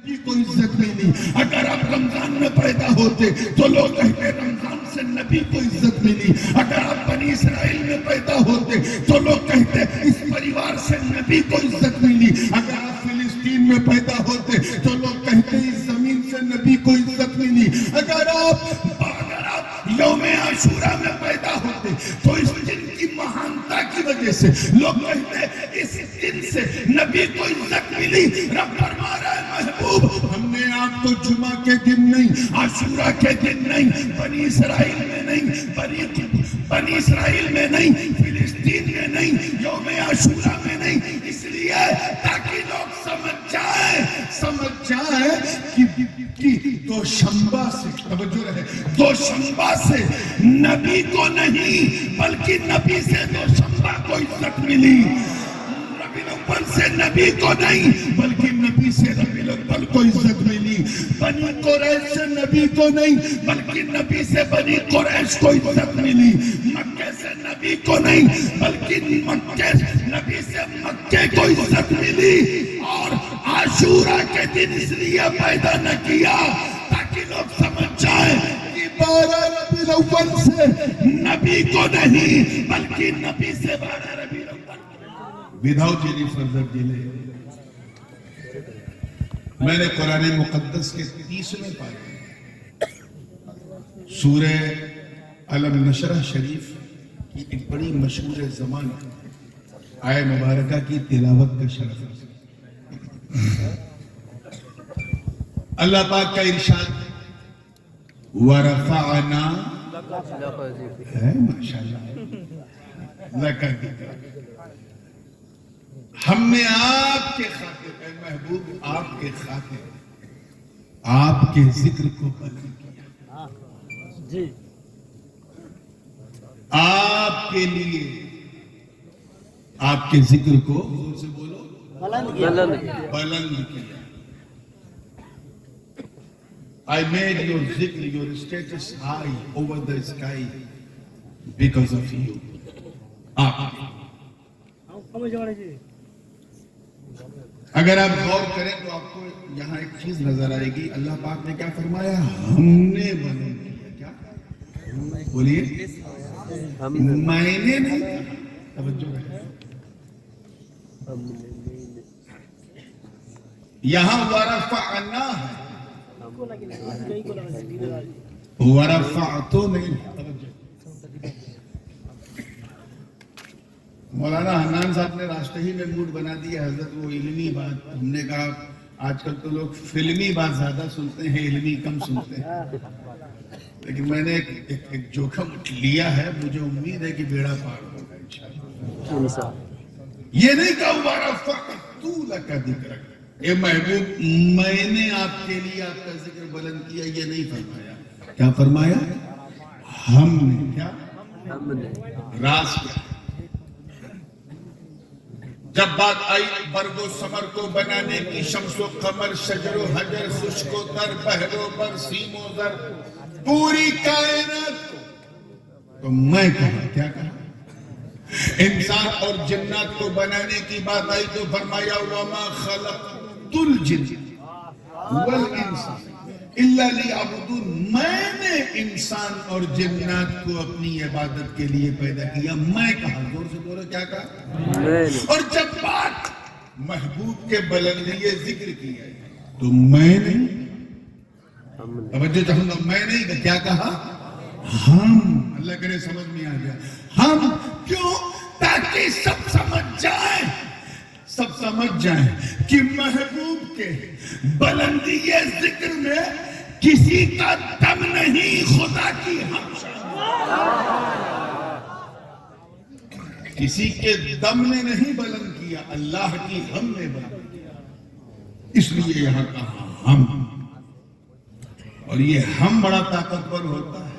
नबी को इज्जत मिली। अगर आप रमजान में पैदा होते तो लोग कहते रमजान से नबी को इज्जत मिली। अगर आप बनी इसराइल में पैदा होते तो लोग कहते इस परिवार से नबी को इज्जत मिली। अगर आप फिलिस्तीन में पैदा होते तो लोग कहते इस जमीन से नबी को इज्जत मिली। अगर आप यौम आशूरा में पैदा होते तो इस दिन की महानता की वजह से लोग कहते इस दिन से नबी को इज्जत मिली। रब फरमा रहा है महबूब, हमने आपको जुमा के दिन नहीं, आशूरा के दिन नहीं, बनी इसराइल में नहीं, बनी इसराइल में नहीं, फिलिस्तीन में नहीं, यौम आशूरा में नहीं, इसलिए ताकि लोग समझ जाए कि दोशंबा से, तवज्जो रहे, दोशंबा से नबी को नहीं बल्कि नबी से दोशंबा को इज्जत मिली। रबीउल अव्वल से नबी को नहीं बल्कि नबी से रबीउल अव्वल को इज्जत मिली। बनी कुरैश से नबी को नहीं बल्कि नबी से बनी कुरैश को इज्जत मिली। मक्के से नबी को नहीं बल्कि नबी से मक्के को इज्जत मिली। और आशूरा के दिन इसलिए पैदा न किया ताकि लोग समझ जाए कि 12 रबीउल अव्वल से नबी को नहीं बल्कि नबी से 12 रबीउल अव्वल। विदाउट एनी फर्दर डिले मैंने कुरान मुकद्दस के 30वें पारे सूरह अलम नशरह शरीफ की एक बड़ी मशहूर ज़बान आय मुबारका की तिलावत का शरफ। अल्लाह पाक का इरशाद वरफ़अना है माशाअल्लाह लका दिक्र, हमने आपके खातिर महबूब आपके खातिर आपके जिक्र को बुलंद किया जी, आपके लिए आपके जिक्र को जोर से बोलो बुलंद किया। I made your zikr, your status high over the sky because of you. अगर आप गौर करें तो आपको यहाँ एक चीज नजर आएगी। अल्लाह पाक ने क्या फरमाया? हमने बुलंद किया। क्या बोलिए? मैंने नहीं, तवज्जो है। यहाँ वरफ़अना है, वरफ़अतु नहीं। मौलाना हन्नान साहब ने रास्ते ही में मूड बना दिया हजरत, वो इल्मी बात। हमने कहा आजकल तो लोग फिल्मी बात ज्यादा सुनते हैं, इल्मी कम सुनते हैं। लेकिन मैंने एक जोखिम लिया है, मुझे उम्मीद है कि बेड़ा पार होगा इंशाअल्लाह। ये नहीं कहा वरफ़अतु लका दिक्रक, ए महबूब मैंने आपके लिए आपका जिक्र बुलंद किया, ये नहीं फरमाया। क्या फरमाया? हमने। क्या हमने? राज क्या? जब बात आई बरगो समर को बनाने की, शम्सो कमर शजरो हजर खुशको तर पहलो पर सीमो दर पूरी कायनात को, तो मैं कहा क्या कहा? इंसान और जिन्नात को बनाने की बात आई तो फरमाया वमा खलक़तुल जिन्न वल इंस इल्ला लियअबुदून, मैंने इंसान और जिन्नात को अपनी इबादत के लिए पैदा किया। मैं कहा, जोर से बोलो क्या कहा? और जब बात महबूब के बुलंदी जिक्र की है तो मैं नहीं, तवज्जो चाहूंगा, मैं नहीं, क्या कहा? हम। अल्लाह करे समझ में आ गया। हम क्यों? ताकि सब समझ जाए कि महबूब के बुलंदी जिक्र में किसी का दम नहीं, खुदा की हम। किसी के दम ने नहीं बुलंद किया, अल्लाह की हम ने बुलंद किया। इसलिए यहां कहा हम, और ये हम बड़ा ताकतवर होता है।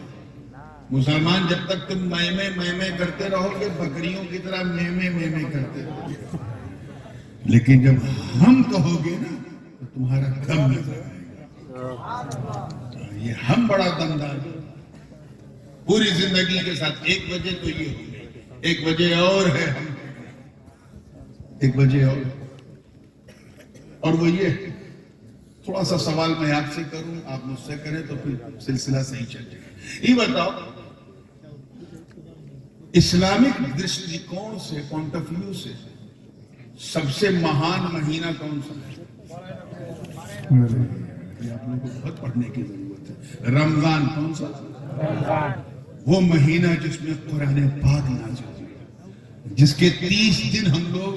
मुसलमान जब तक तुम मैं करते रहोगे, बकरियों की तरह मैं करते रहोगे, लेकिन जब हम कहोगे ना तो तुम्हारा दम नजर आएगा। ये हम बड़ा दमदार है। पूरी जिंदगी के साथ एक वजह तो ये हो, एक वजह और है हम, एक वजह और वो ये थोड़ा सा सवाल मैं आपसे करूं, आप मुझसे करें तो फिर सिलसिला सही चलेगा। ये बताओ, इस्लामिक दृष्टिकोण से, पॉइंट ऑफ व्यू से सबसे महान महीना कौन सा है? आप लोगों को बहुत पढ़ने की जरूरत है। रमजान। कौन सा? वो महीना जिसमें कुरान पाक नाज़िल हुआ, जिसके 30 दिन हम लोग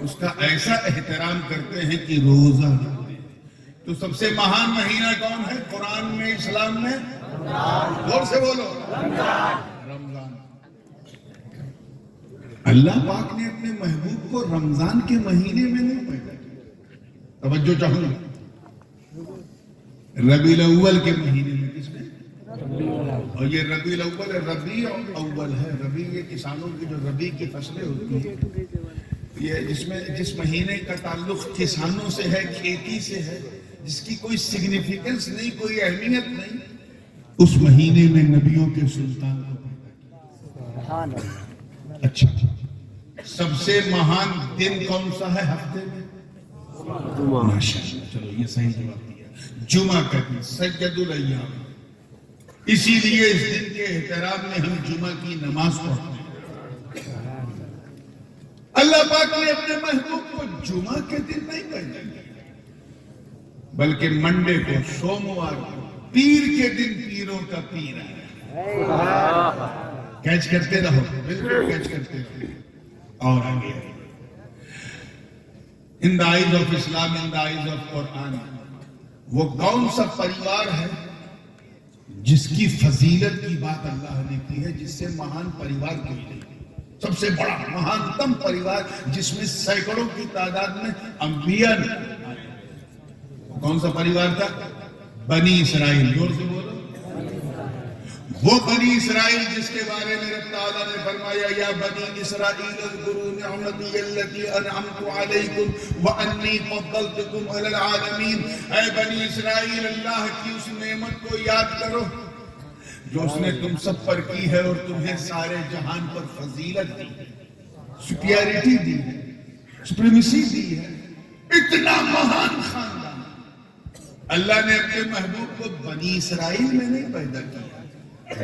उसका ऐसा एहतराम करते हैं कि रोजा रखते हैं। तो सबसे महान महीना कौन है कुरान में, इस्लाम में? जोर से बोलो। रमजान। अल्लाह पाक ने अपने महबूब को रमजान के महीने में नहीं पैदा किया। तवज्जो चाहूंगा, रबीउल अव्वल के महीने में। किसमें? और ये रबीउल अव्वल है, रबी अव्वल है। रबी ये किसानों की जो रबी की फसलें होती है, ये जिस महीने का ताल्लुक किसानों से है, खेती से है, जिसकी कोई सिग्निफिकेंस नहीं, कोई अहमियत नहीं, उस महीने में नबियों के सुल्तान को पैदा किया। अच्छा, सबसे महान दिन कौन सा है हफ्ते में? माशाअल्लाह, चलो ये सही जवाब दिया। जुमा का दिन, सज्जदुल अय्याम। इसीलिए इस दिन के एहतराम में हम जुमा की नमाज पढ़ते हैं। अल्लाह पाक ने अपने महबूब को जुमा के दिन नहीं पैदा किया, बल्कि मंडे को, सोमवार को, पीर के दिन पीरों का पीर है। कैच करते रहो, बिल्कुल कैच करते रहो। और आगे, in the eyes of Islam, in the eyes of Quran, वो कौन सा परिवार है जिसकी फजीलत की बात अल्लाह ने की है, जिससे महान परिवार कोई नहीं? सबसे बड़ा महानतम परिवार जिसमें सैकड़ों की तादाद में अंबिया ने, कौन सा परिवार था? बनी इसराइल। जोर से बोलो। वो बनी इसराइल जिसके बारे में रब ताला ने फरमाया, या बनी इसराइल अज़्कुरू निअमती अल्लती अनअमतु अलैकुम व अन्नी फद्दलतुकुम अलल आलमीन। ऐ बनी इसराइल, अल्लाह की उस नेमत को याद करो जो उसने तुम सब पर की है और तुम्हें सारे जहान पर फजीलत दी है, सुपीरियरिटी दी है, सुप्रीमेसी दी है। इतना महान खानदान अल्लाह ने अपने महबूब को बनी इसराइल में नहीं पैदा किया,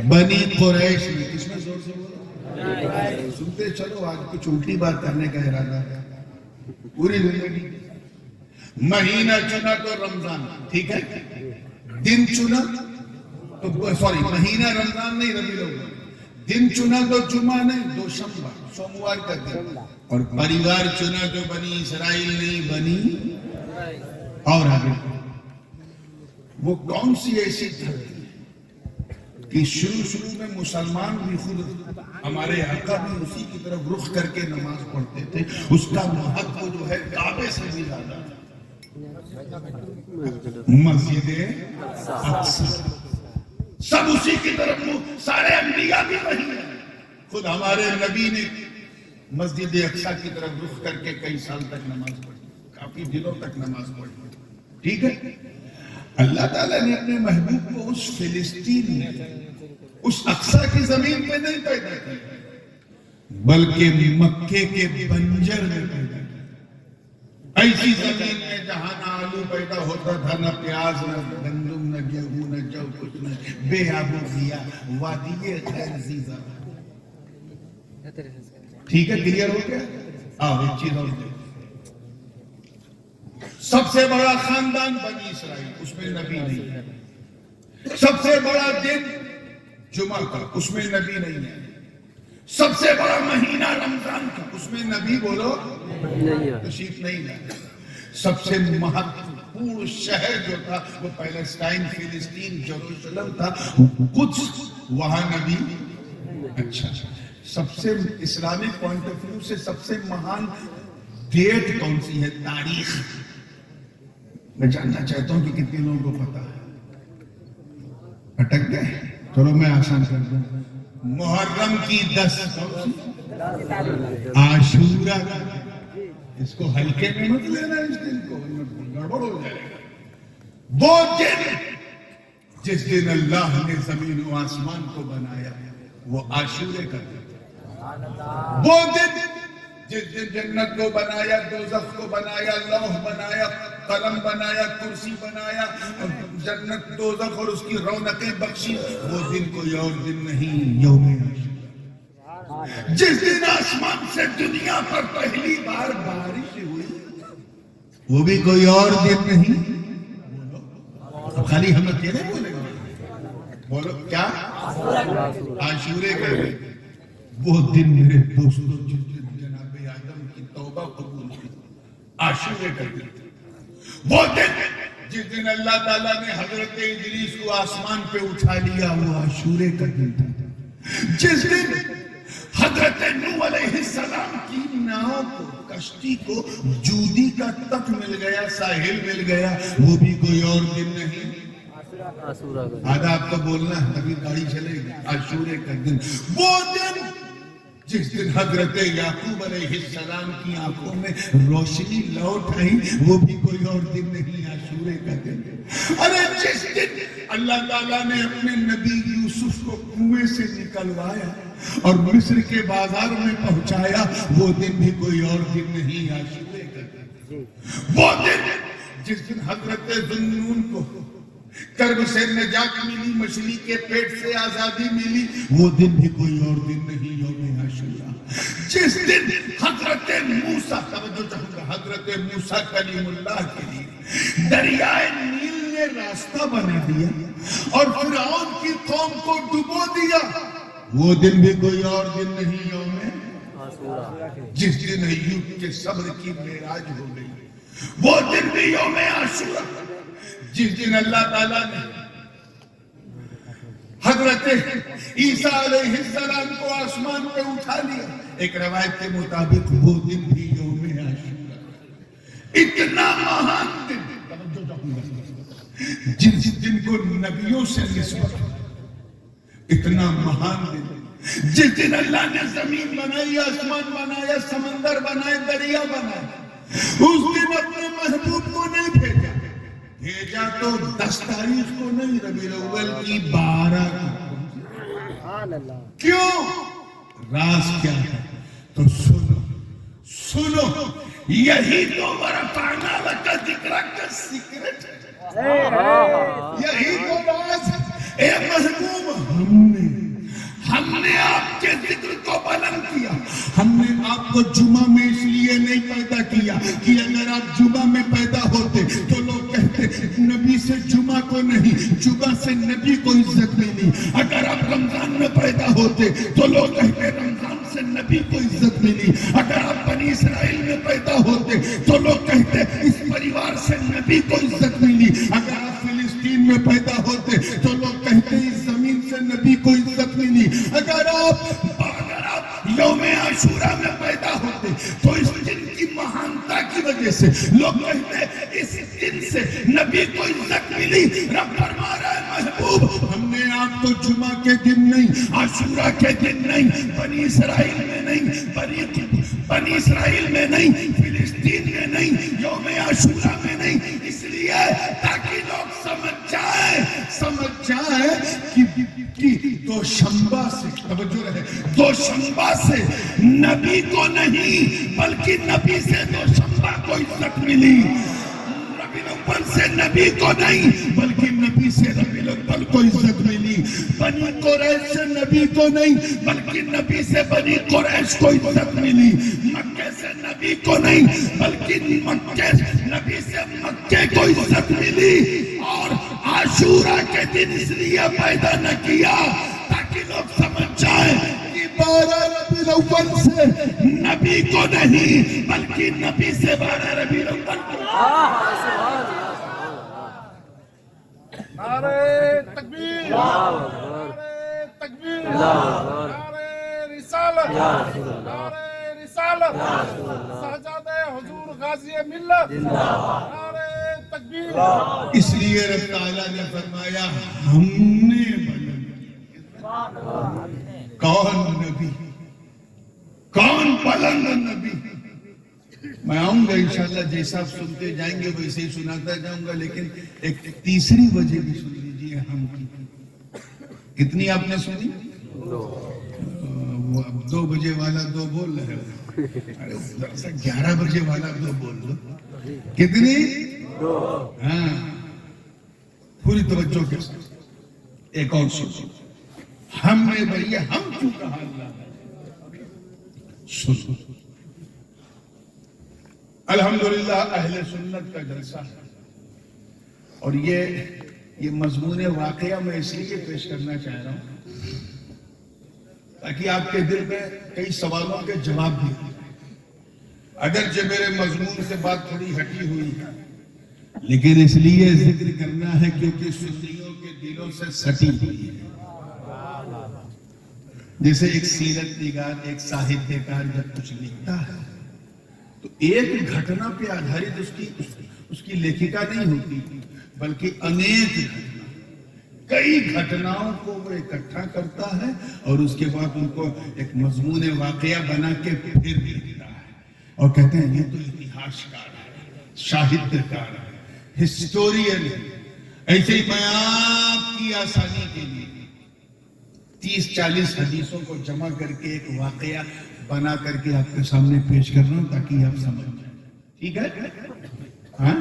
बनी कुरैश में। किसमें? जोर से बोलो। सुनते चलो, आज कुछ उल्टी बात करने का इरादा है पूरी जिंदगी। महीना चुना तो रमजान, ठीक है। दिन चुना तो, सॉरी, महीना रमजान नहीं, रबीउल अव्वल। दिन चुना तो जुमा नहीं, दोशंबा, सोमवार का दिन। और परिवार चुना तो बनी इसराइल नहीं, बनी। और आगे, वो कौन सी ऐसी धरती है कि शुरू में मुसलमान भी खुद, हमारे आका भी उसी की तरफ रुख करके नमाज पढ़ते थे। उसका महत्व जो है काबे से भी ज्यादा। मस्जिद अक्सा, सब उसी की तरफ मुंह, सारे अंबिया भी वही है। खुद हमारे नबी ने मस्जिद अक्सा की तरफ रुख करके कई साल तक नमाज पढ़ी, काफी दिनों तक नमाज पढ़ी, ठीक है। अल्लाह ताला ने अपने महबूब को उस फिलिस्तीन में, उस अक्सा की जमीन पे नहीं पैदा किया, बल्कि मक्के के बंजर में पैदा किया। ऐसी जमीन में जहां ना आलू पैदा होता था, न प्याज, न गंदुम, न गेहूं, न जौ, कुछ न, बेआबू दिया, वादिये खैरजीज़ा। ठीक है, क्लियर हो गया? आओ एक चीज और देखो। सबसे बड़ा खानदान बनी इसराइल, उसमें नबी नहीं है। सबसे बड़ा दिन जुमा का, उसमें नबी नहीं है। सबसे बड़ा महीना रमजान का, उसमें नबी बोलो तशरीफ नहीं लाया। सबसे महत्वपूर्ण शहर जो था वो पैलेस्टाइन, फिलिस्तीन, जेरूसलम था, कुछ वहां नबी। अच्छा, सबसे इस्लामिक पॉइंट ऑफ व्यू से सबसे महान डेट कौन सी है? तारीख। मैं जानना चाहता हूं कि कितने लोगों को पता है। अटक गए? चलो मैं आसान कर दूं। मुहर्रम की 10, आशूरा का, इसको हल्के में मत लेना, इस दिन को गड़बड़ हो जाएगा। वो दिन जिस दिन अल्लाह ने जमीन और आसमान को बनाया, वो आशूरे का दिन। वो दिन जिस दिन जन्नत को बनाया, दोज़ख को बनाया, लौह बनाया, कलम बनाया, कुर्सी बनाया, जन्नत दोज़ख और उसकी रौनकें बख्शी, वो दिन कोई और दिन नहीं, यौम आशूरा। जिस दिन आसमान से दुनिया पर पहली बार बारिश हुई, वो भी कोई और दिन नहीं। अब खाली हम अकेले बोलेंगे, बोलो क्या? आशूरे का वो दिन मेरे दोस्तों, जिस दिन जनाबे आदम की तौबा कबूल की, आशूरे का दिन, वो दिन जिस दिन अल्लाह ताला ने हजरत इदरीस को आसमान पे उठा लिया, वो आशूरे का दिन था। जिस दिन हजरत नूह अलैहिस्सलाम की नाव को, कश्ती को जूदी का तट मिल गया, साहिल मिल गया, वो भी कोई और दिन नहीं। आधा आपको बोलना है, तभी गाड़ी चलेगी। आशूरे का दिन, वो दिन जिस दिन हजरत याकूब अलैहिस्सलाम की आंखों में रोशनी लौट आई, वो भी कोई और दिन नहीं, आशूरे का दिन। अरे जिस दिन अल्लाह ताला ने अपने नबी यूसुफ को कुएं से निकलवाया और मिस्र के बाजार में पहुंचाया, वो दिन भी कोई और दिन नहीं, आशूरे का दिन। वो दिन जिस दिन हजरत जुन्नून को कर्ब से नजात मिली, मछली के पेट से आजादी मिली, वो दिन भी कोई और दिन नहीं, यौम आशूरा। जिस दिन हजरत मूसा, तवज्जो चाहूंगा, हजरत मूसा कलीमुल्लाह के लिए दरियाए नील ने रास्ता बना दिया और फिरौन की कौम को डुबो दिया, वो दिन भी कोई और दिन नहीं, यौम आशूरा। जिस दिन अय्यूब के सब्र की मेराज हो गई, वो दिन भी यौम आशूरा। जिस दिन अल्लाह ताला ने हजरत ईसा अलैहिस्सलाम को आसमान पे उठा लिया, एक रवायत के मुताबिक वो दिन भी यौम आशूरा। इतना महान दिन, जिस दिन को नबियों से निस्बत, इतना महान दिन, जिस दिन अल्लाह ने जमीन बनाई, आसमान बनाया, समंदर बनाए, दरिया बनाए, उस दिन अपने महबूब को नहीं भेजा। भेजा तो 10 तारीख को नहीं, रबीउल अव्वल की 12 को। क्यों? राज क्या है? तो सुनो सुनो, यही तो वरफ़अना लका ज़िक्रक का सीक्रेट है, यही तो राज है। ए महबूब, हमने आपके जिक्र को बुलंद किया। हमने आपको जुमा में इसलिए नहीं पैदा किया कि अगर आप जुमा में पैदा होते तो लोग कहते नबी से जुमा को नहीं, जुमा से नबी को इज्जत मिली। अगर आप रमजान में पैदा होते तो लोग कहते रमजान से नबी को इज्जत मिली। अगर आप बनी इसराइल में पैदा होते तो लोग कहते इस परिवार से नबी को इज्जत मिली। अगर आप फिलिस्तीन में पैदा होते तो लोग कहते इस जमीन से नबी को इज्जत मिली। अगर आप यौम आशूरा में पैदा होते तो इस दिन की महानता की वजह से लोग कहते इस दिन से नबी को इज्जत मिली। रब फरमा रहा है महबूब, हमने आपको जुमा के दिन नहीं, आशूरा के दिन नहीं, बनी इसराइल में नहीं, बनी इसराइल में नहीं, फिलिस्तीन में नहीं, यौम आशूरा में नहीं, इसलिए ताकि लोग समझ जाए कि दोशंबा से, तवज्जो रहे, दोशंबा से नबी को नहीं बल्कि नबी से दोशंबा को इज्जत मिली। रबीउल अव्वल से नबी को नहीं बल्कि नबी से रबीउल अव्वल को इज्जत मिली। बनी कुरैश से नबी को नहीं बल्कि नबी से बनी कुरैश को इज्जत मिली। मक्के से नबी को नहीं बल्कि नबी से मक्के को इज्जत मिली। और आशूरा के दिन इसलिए पैदा न किया ताकि लोग समझ जाए कि 12 रबीउल अव्वल से नबी को नहीं बल्कि नबी से 12 रबीउल अव्वल को। नारे तकबीर, नारे तकबीर, नारे रिसालत, नारे रिसालत, शहजादे हुजूर गाज़ी मिल्लत, नारे तकबीर। इसलिए रब ताला ने फरमाया हमने कौन नबी, कौन बुलंद नबी। मैं आऊंगा इंशाल्लाह, जैसा आप सुनते जाएंगे वैसे ही सुनाता जाऊंगा, लेकिन एक तीसरी वजह भी सुन लीजिए। हम कितनी आपने सुनी? वो अब 2 बजे वाला 2 बोल रहे हो, अरे 11 बजे वाला 2 बोल लो। कितनी? हाँ, पूरी तवज्जो के साथ एक और सुनो, हमने भैया हम क्यों कहा अल्लाह सुनो। अल्हम्दुलिल्लाह अहले सुन्नत का जलसा है, और ये मजमून वाकया मैं इसलिए पेश करना चाह रहा हूं ताकि आपके दिल में कई सवालों के जवाब भी हो। अगर जो मेरे मजमून से बात थोड़ी हटी हुई है, लेकिन इसलिए जिक्र करना है क्योंकि सुन्नियों के दिलों से सटी हुई है। जैसे एक सीरत निगार, एक साहित्यकार जब कुछ लिखता है तो एक घटना पे आधारित उसकी लेखिका नहीं होती, बल्कि अनेक घटना, कई घटनाओं को वो इकट्ठा करता है और उसके बाद उनको एक मजमून वाकया बना के फिर लिखता है और कहते हैं ये तो इतिहासकार है, साहित्यकार है, हिस्टोरियन है। ऐसे ही मैं आपकी आसानी के लिए 30-40 हदीसों को जमा करके एक वाकया बना करके आपके सामने पेश कर रहा हूं ताकि आप समझ जाए, ठीक है? हाँ?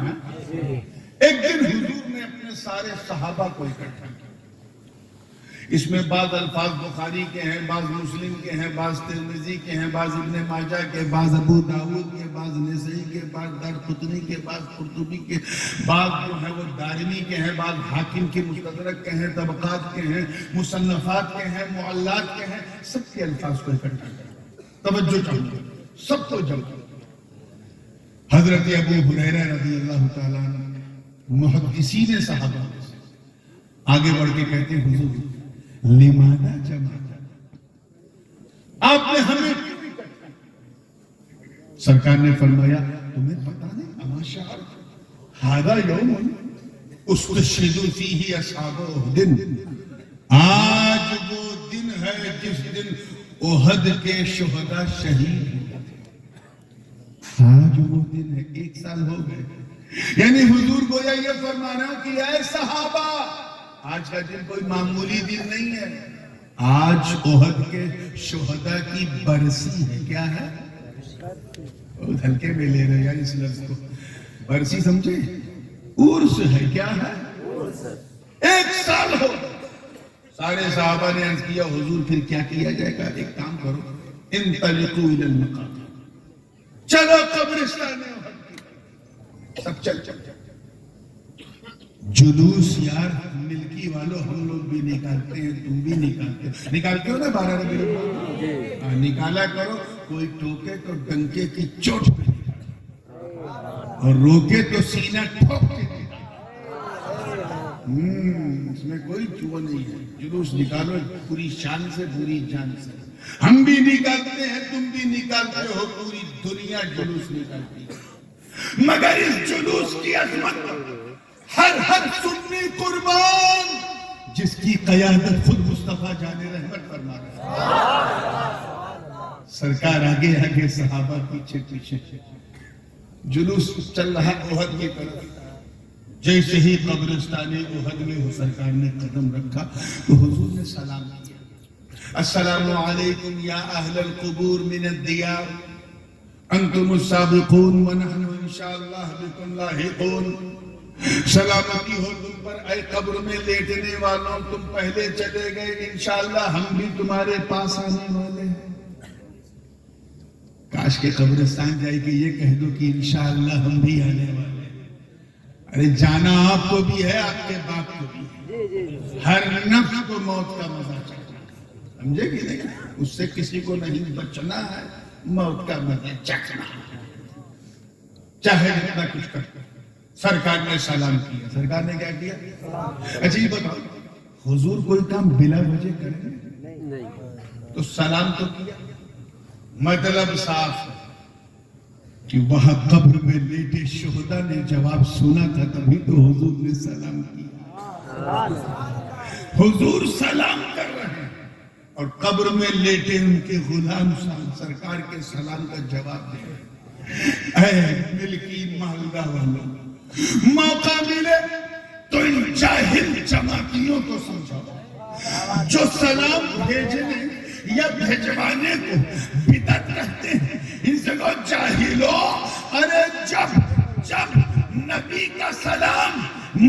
एक दिन हुजूर ने अपने सारे सहाबा को इकट्ठा किया। इसमें बाज अल्फाज बुखारी के हैं, बाज मुस्लिम के हैं, बाज तिरमिजी के हैं, बाज इब्ने माजा के, बाज अबू दाऊद के, बाज नसई के, बाज दारक़ुतनी के, बाज कुर्तुबी के, बाज जो है वो दारिमी के हैं, बाज हाकिम के मुस्तदरक के हैं, तबक़ात के हैं, मुसन्नफ़ात के हैं, मुअल्लात के हैं। सबके अल्फाज को इकट्ठा किया। तवज्जो चाहिए, सबको जल्द। हजरत अबू हुरैरा रज़ियल्लाहु ताला अन्हु मुहद्दिसीन सहाबा आगे बढ़ के कहते हैं हुजूर लिमादा जमा, आपने हमें क्यों इकट्ठा किया? सरकार ने फरमाया तुम्हें पता नहीं, अमाशा हादा यौमुन उस्तशहिदु फीही अस्हाबु उहद, आज वो दिन है जिस दिन उहद के शुहदा शहीद हुए थे। आज वो दिन है, 1 साल हो गए। यानी हुजूर गोया ये फरमा रहा कि ऐ सहाबा, आज का दिन कोई मामूली दिन नहीं है, आज उहद के शुहदा की बरसी है। क्या है? बहुत हल्के में ले रहे यार इस लफ्ज को, बरसी समझे? उर्स है। क्या है? 1 साल हो। सारे साहबा ने अर्ज किया हुजूर फिर क्या किया जाएगा? एक काम करो, इंतलिकू इलल मकाबरिर, चलो कब्रिस्तान में उहद की। सब चल चल जुलूस यार मिल्की वालों हम लोग भी निकालते हैं, तुम भी निकालते हो ना 12 रबी निकाला करो। कोई टोके तो डंके की चोट पे निकालो और रोके तो सीना ठोक के निकालो। इसमें कोई चुआ नहीं है। जुलूस निकालो पूरी शान से, पूरी जान से। हम भी निकालते हैं, तुम भी निकालते हो, पूरी दुनिया जुलूस निकालती है। मगर इस जुलूस की अजमत हर सुन्नी कुर्बान, जिसकी कयादत खुद मुस्तफा जाने रहमत फरमा रहे। सरकार आगे आगे, सहाबा पीछे पीछे, जुलूस चल रहा उहद की तरफ। जैसे ही कब्रिस्तान उहद में सरकार ने कदम रखा तो हुजूर ने सलाम किया, अस्सलामु अलैकुम या अहलल कुबूर मिनद दियार, अंतुमुस साबिकून व नहनु इंशाअल्लाह बिकुम लाहिकून। सलामती हो तुम पर ऐ कब्र में लेटने वालों, तुम पहले चले गए, इंशाअल्लाह हम भी तुम्हारे पास आने वाले हैं। काश के कब्रिस्तान जाके ये कह दो कि इंशाअल्लाह हम भी आने वाले हैं। अरे जाना आपको भी है, आपके बाप को भी है। हर नफ्स को मौत का मजा चाहिए, समझे कि नहीं? उससे किसी को नहीं बचना है, मौत का मजा चखना, चाहे जितना कुछ कर। सरकार ने सलाम किया। सरकार ने क्या किया? अच्छा ये बताओ, हुजूर कोई काम बिला वजह करेंगे नहीं, तो सलाम तो किया। मतलब साफ है कि वहां कब्र में लेटे शुहदा ने जवाब सुना था, तभी तो हुजूर ने सलाम किया। हुजूर सलाम कर रहे हैं और कब्र में लेटे उनके गुलाम सरकार के सलाम का जवाब दे रहे हैं। मिल्की मालदा वालों, मौका मिले तो इन जाहिल जमातियों को समझाओ जो सलाम भेजने या भेजवाने को बिदअत कहते हैं। इनसे कहो जाहिलो, अरे जब नबी का सलाम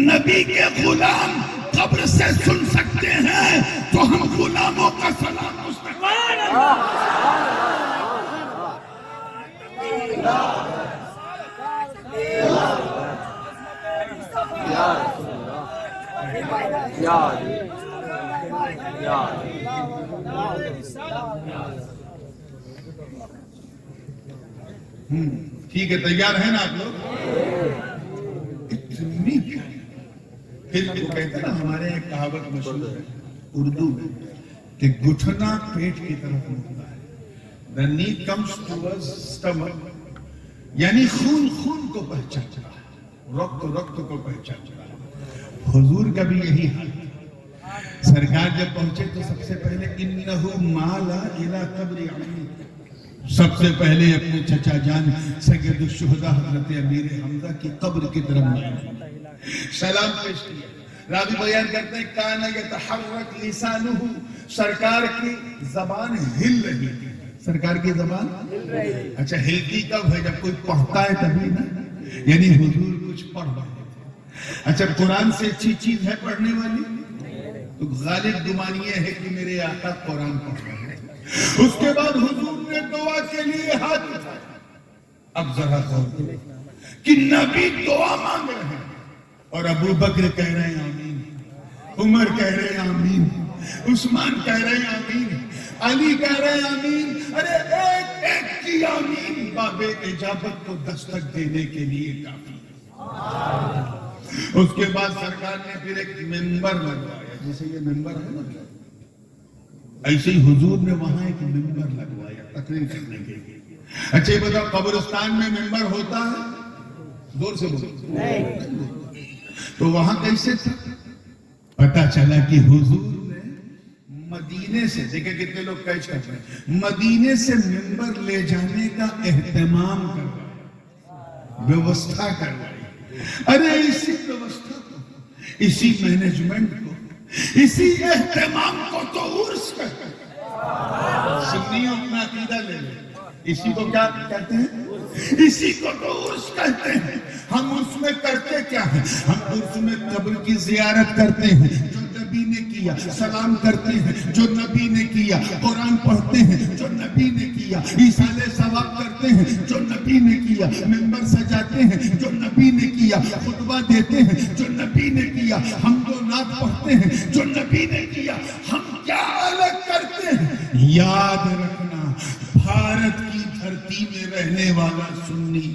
नबी के गुलाम कब्र से सुन सकते हैं, तो हम गुलामों का सलाम ठीक है, तैयार है ना आप लोग? इतनी फिर वो कहते हैं ना, हमारे एक कहावत मशहूर है उर्दू में कि घुटना पेट की तरफ मुड़ता है, the knee comes towards stomach, यानी खून खून को पहचान रहा है, रक्त रक्त को पहचान रहा है। हुजूर का भी यही हाल है। सरकार जब पहुंचे तो सबसे पहले इन्नहु माला इला कब्रि अम्मी, सबसे पहले अपने चचा जान सैयदुल शुहदा हजरत अमीर हमजा की कब्र की तरफ सलाम पेश किया। रावी बयान करते हैं काना यतहर्रक लिसानुहु, सरकार की जबान हिल रही थी। सरकार की जबान हिल रही थी। अच्छा, हिलती कब है? जब कोई पढ़ता है तभी ना, यानी हुजूर कुछ पढ़ रहे थे। अच्छा, कुरान से अच्छी चीज है पढ़ने वाली? तो गालिब गुमानिये है कि मेरे आका कुरान पढ़ रहे हैं। उसके बाद हुजूर ने दुआ के लिए हाथ उठाया। अब जरा गौर करो कि नबी दुआ मांग रहे हैं और अबू बकर कह रहे हैं आमीन, उमर कह रहे हैं आमीन, उस्मान कह रहे हैं आमीन, अली कह रहे हैं आमीन। अरे एक एक की आमीन बाबे इजाबत को दस्तक देने के लिए काफी। उसके बाद सरकार ने फिर एक मिंबर लगवाया, जैसे ये मिंबर है ना, ऐसे ही हुजूर ने वहां एक मिंबर लगवाया तकरीर करने के लिए। अच्छा, ये बताओ कब्रिस्तान में मिंबर होता है? जोर से बोलो। नहीं। तो वहां कैसे था? पता चला कि हुजूर ने मदीने से, देखे कितने लोग कैच कर रहे हैं, मदीने से मिंबर ले जाने का एहतमाम करवाया, व्यवस्था करवाई। अरे इसी व्यवस्था को, इसी मैनेजमेंट को, इसी एहतमाम को तो उर्स कहते हैं। सुन्नियों अपना अकीदा ले ले, इसी को क्या कहते हैं? इसी को तो उर्स कहते हैं। हम उसमें करते क्या है? हम उसमें कब्र की जियारत करते हैं जो नबी ने किया, सलाम करते हैं जो नबी ने किया, कुरान पढ़ते हैं जो नबी ने किया, ईसाले सवाब करते हैं जो नबी ने किया, मिंबर सजाते हैं जो नबी ने किया, खुतबा देते हैं जो नबी ने किया, हम दो नात पढ़ते हैं जो नबी ने किया। हम क्या अलग करते हैं? याद रखना, भारत की धरती में रहने वाला सुन्नी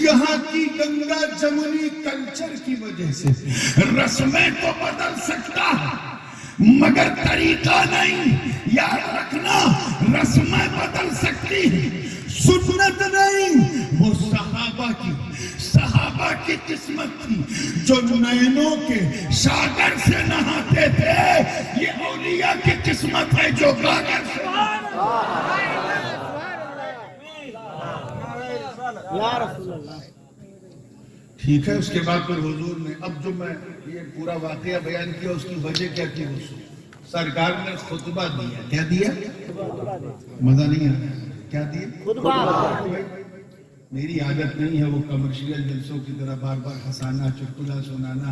यहाँ की गंगा जमुनी कल्चर की वजह से रस्में तो बदल सकता है मगर तरीका नहीं। याद रखना, रस्में बदल सकती है, सुन्नत नहीं। वो सहाबा की किस्मत थी जो नैनों के सागर से नहाते थे। ये औलिया की किस्मत है जो गागर से। ठीक है, उसके बाद फिर हुजूर ने, अब जो मैं ये पूरा वाकया बयान किया उसकी वजह क्या थी? सरकार ने खुतबा दिया। क्या दिया? मजा नहीं आया? क्या दिया? खुतबा। मेरी आदत नहीं है वो कमर्शियल जलसों की तरह बार बार हंसाना, चुटकुला सुनाना,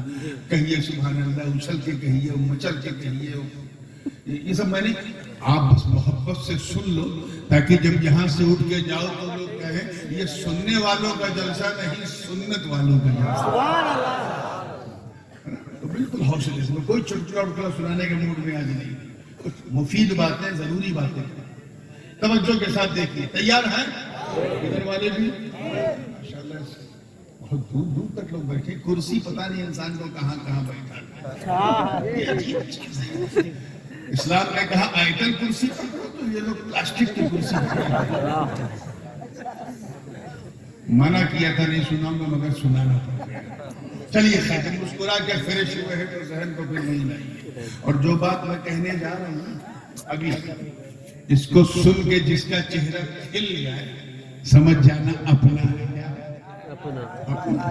कहिए सुभान अल्लाह, उछल के कहिए, मचल के कहिए, ये सब मैंने। आप बस मोहब्बत से सुन लो ताकि जब यहाँ से उठ के जाओ तो लोग कहें ये सुनने वालों का जलसा नहीं, सुन्नत वालों का जलसा। तो बिल्कुल हौसले से, कोई चुटकुला उटकुला सुनाने के मूड में आज नहीं, कुछ मुफीद बातें, जरूरी बातें तवज्जो के साथ देखिए। तैयार है? इधर वाले भी माशाल्लाह बहुत दूर दूर तक लोग बैठे, कुर्सी पता नहीं इंसान को कहाँ कहाँ बैठा। इस्लाम ने कहा आयतल कुर्सी पकड़ो, तो ये लोग प्लास्टिक की कुर्सी मना किया था, नहीं सुनाऊंगा मगर सुनाना पड़ेगा। चलिए खैर, मुस्कुरा के फ्रेश हुए हैं तो जहन को फिर नहीं लाइए। और जो बात मैं कहने जा रहा हूँ अभी, इसको सुन के जिसका चेहरा खिल जाए समझ जाना अपना है। अपना।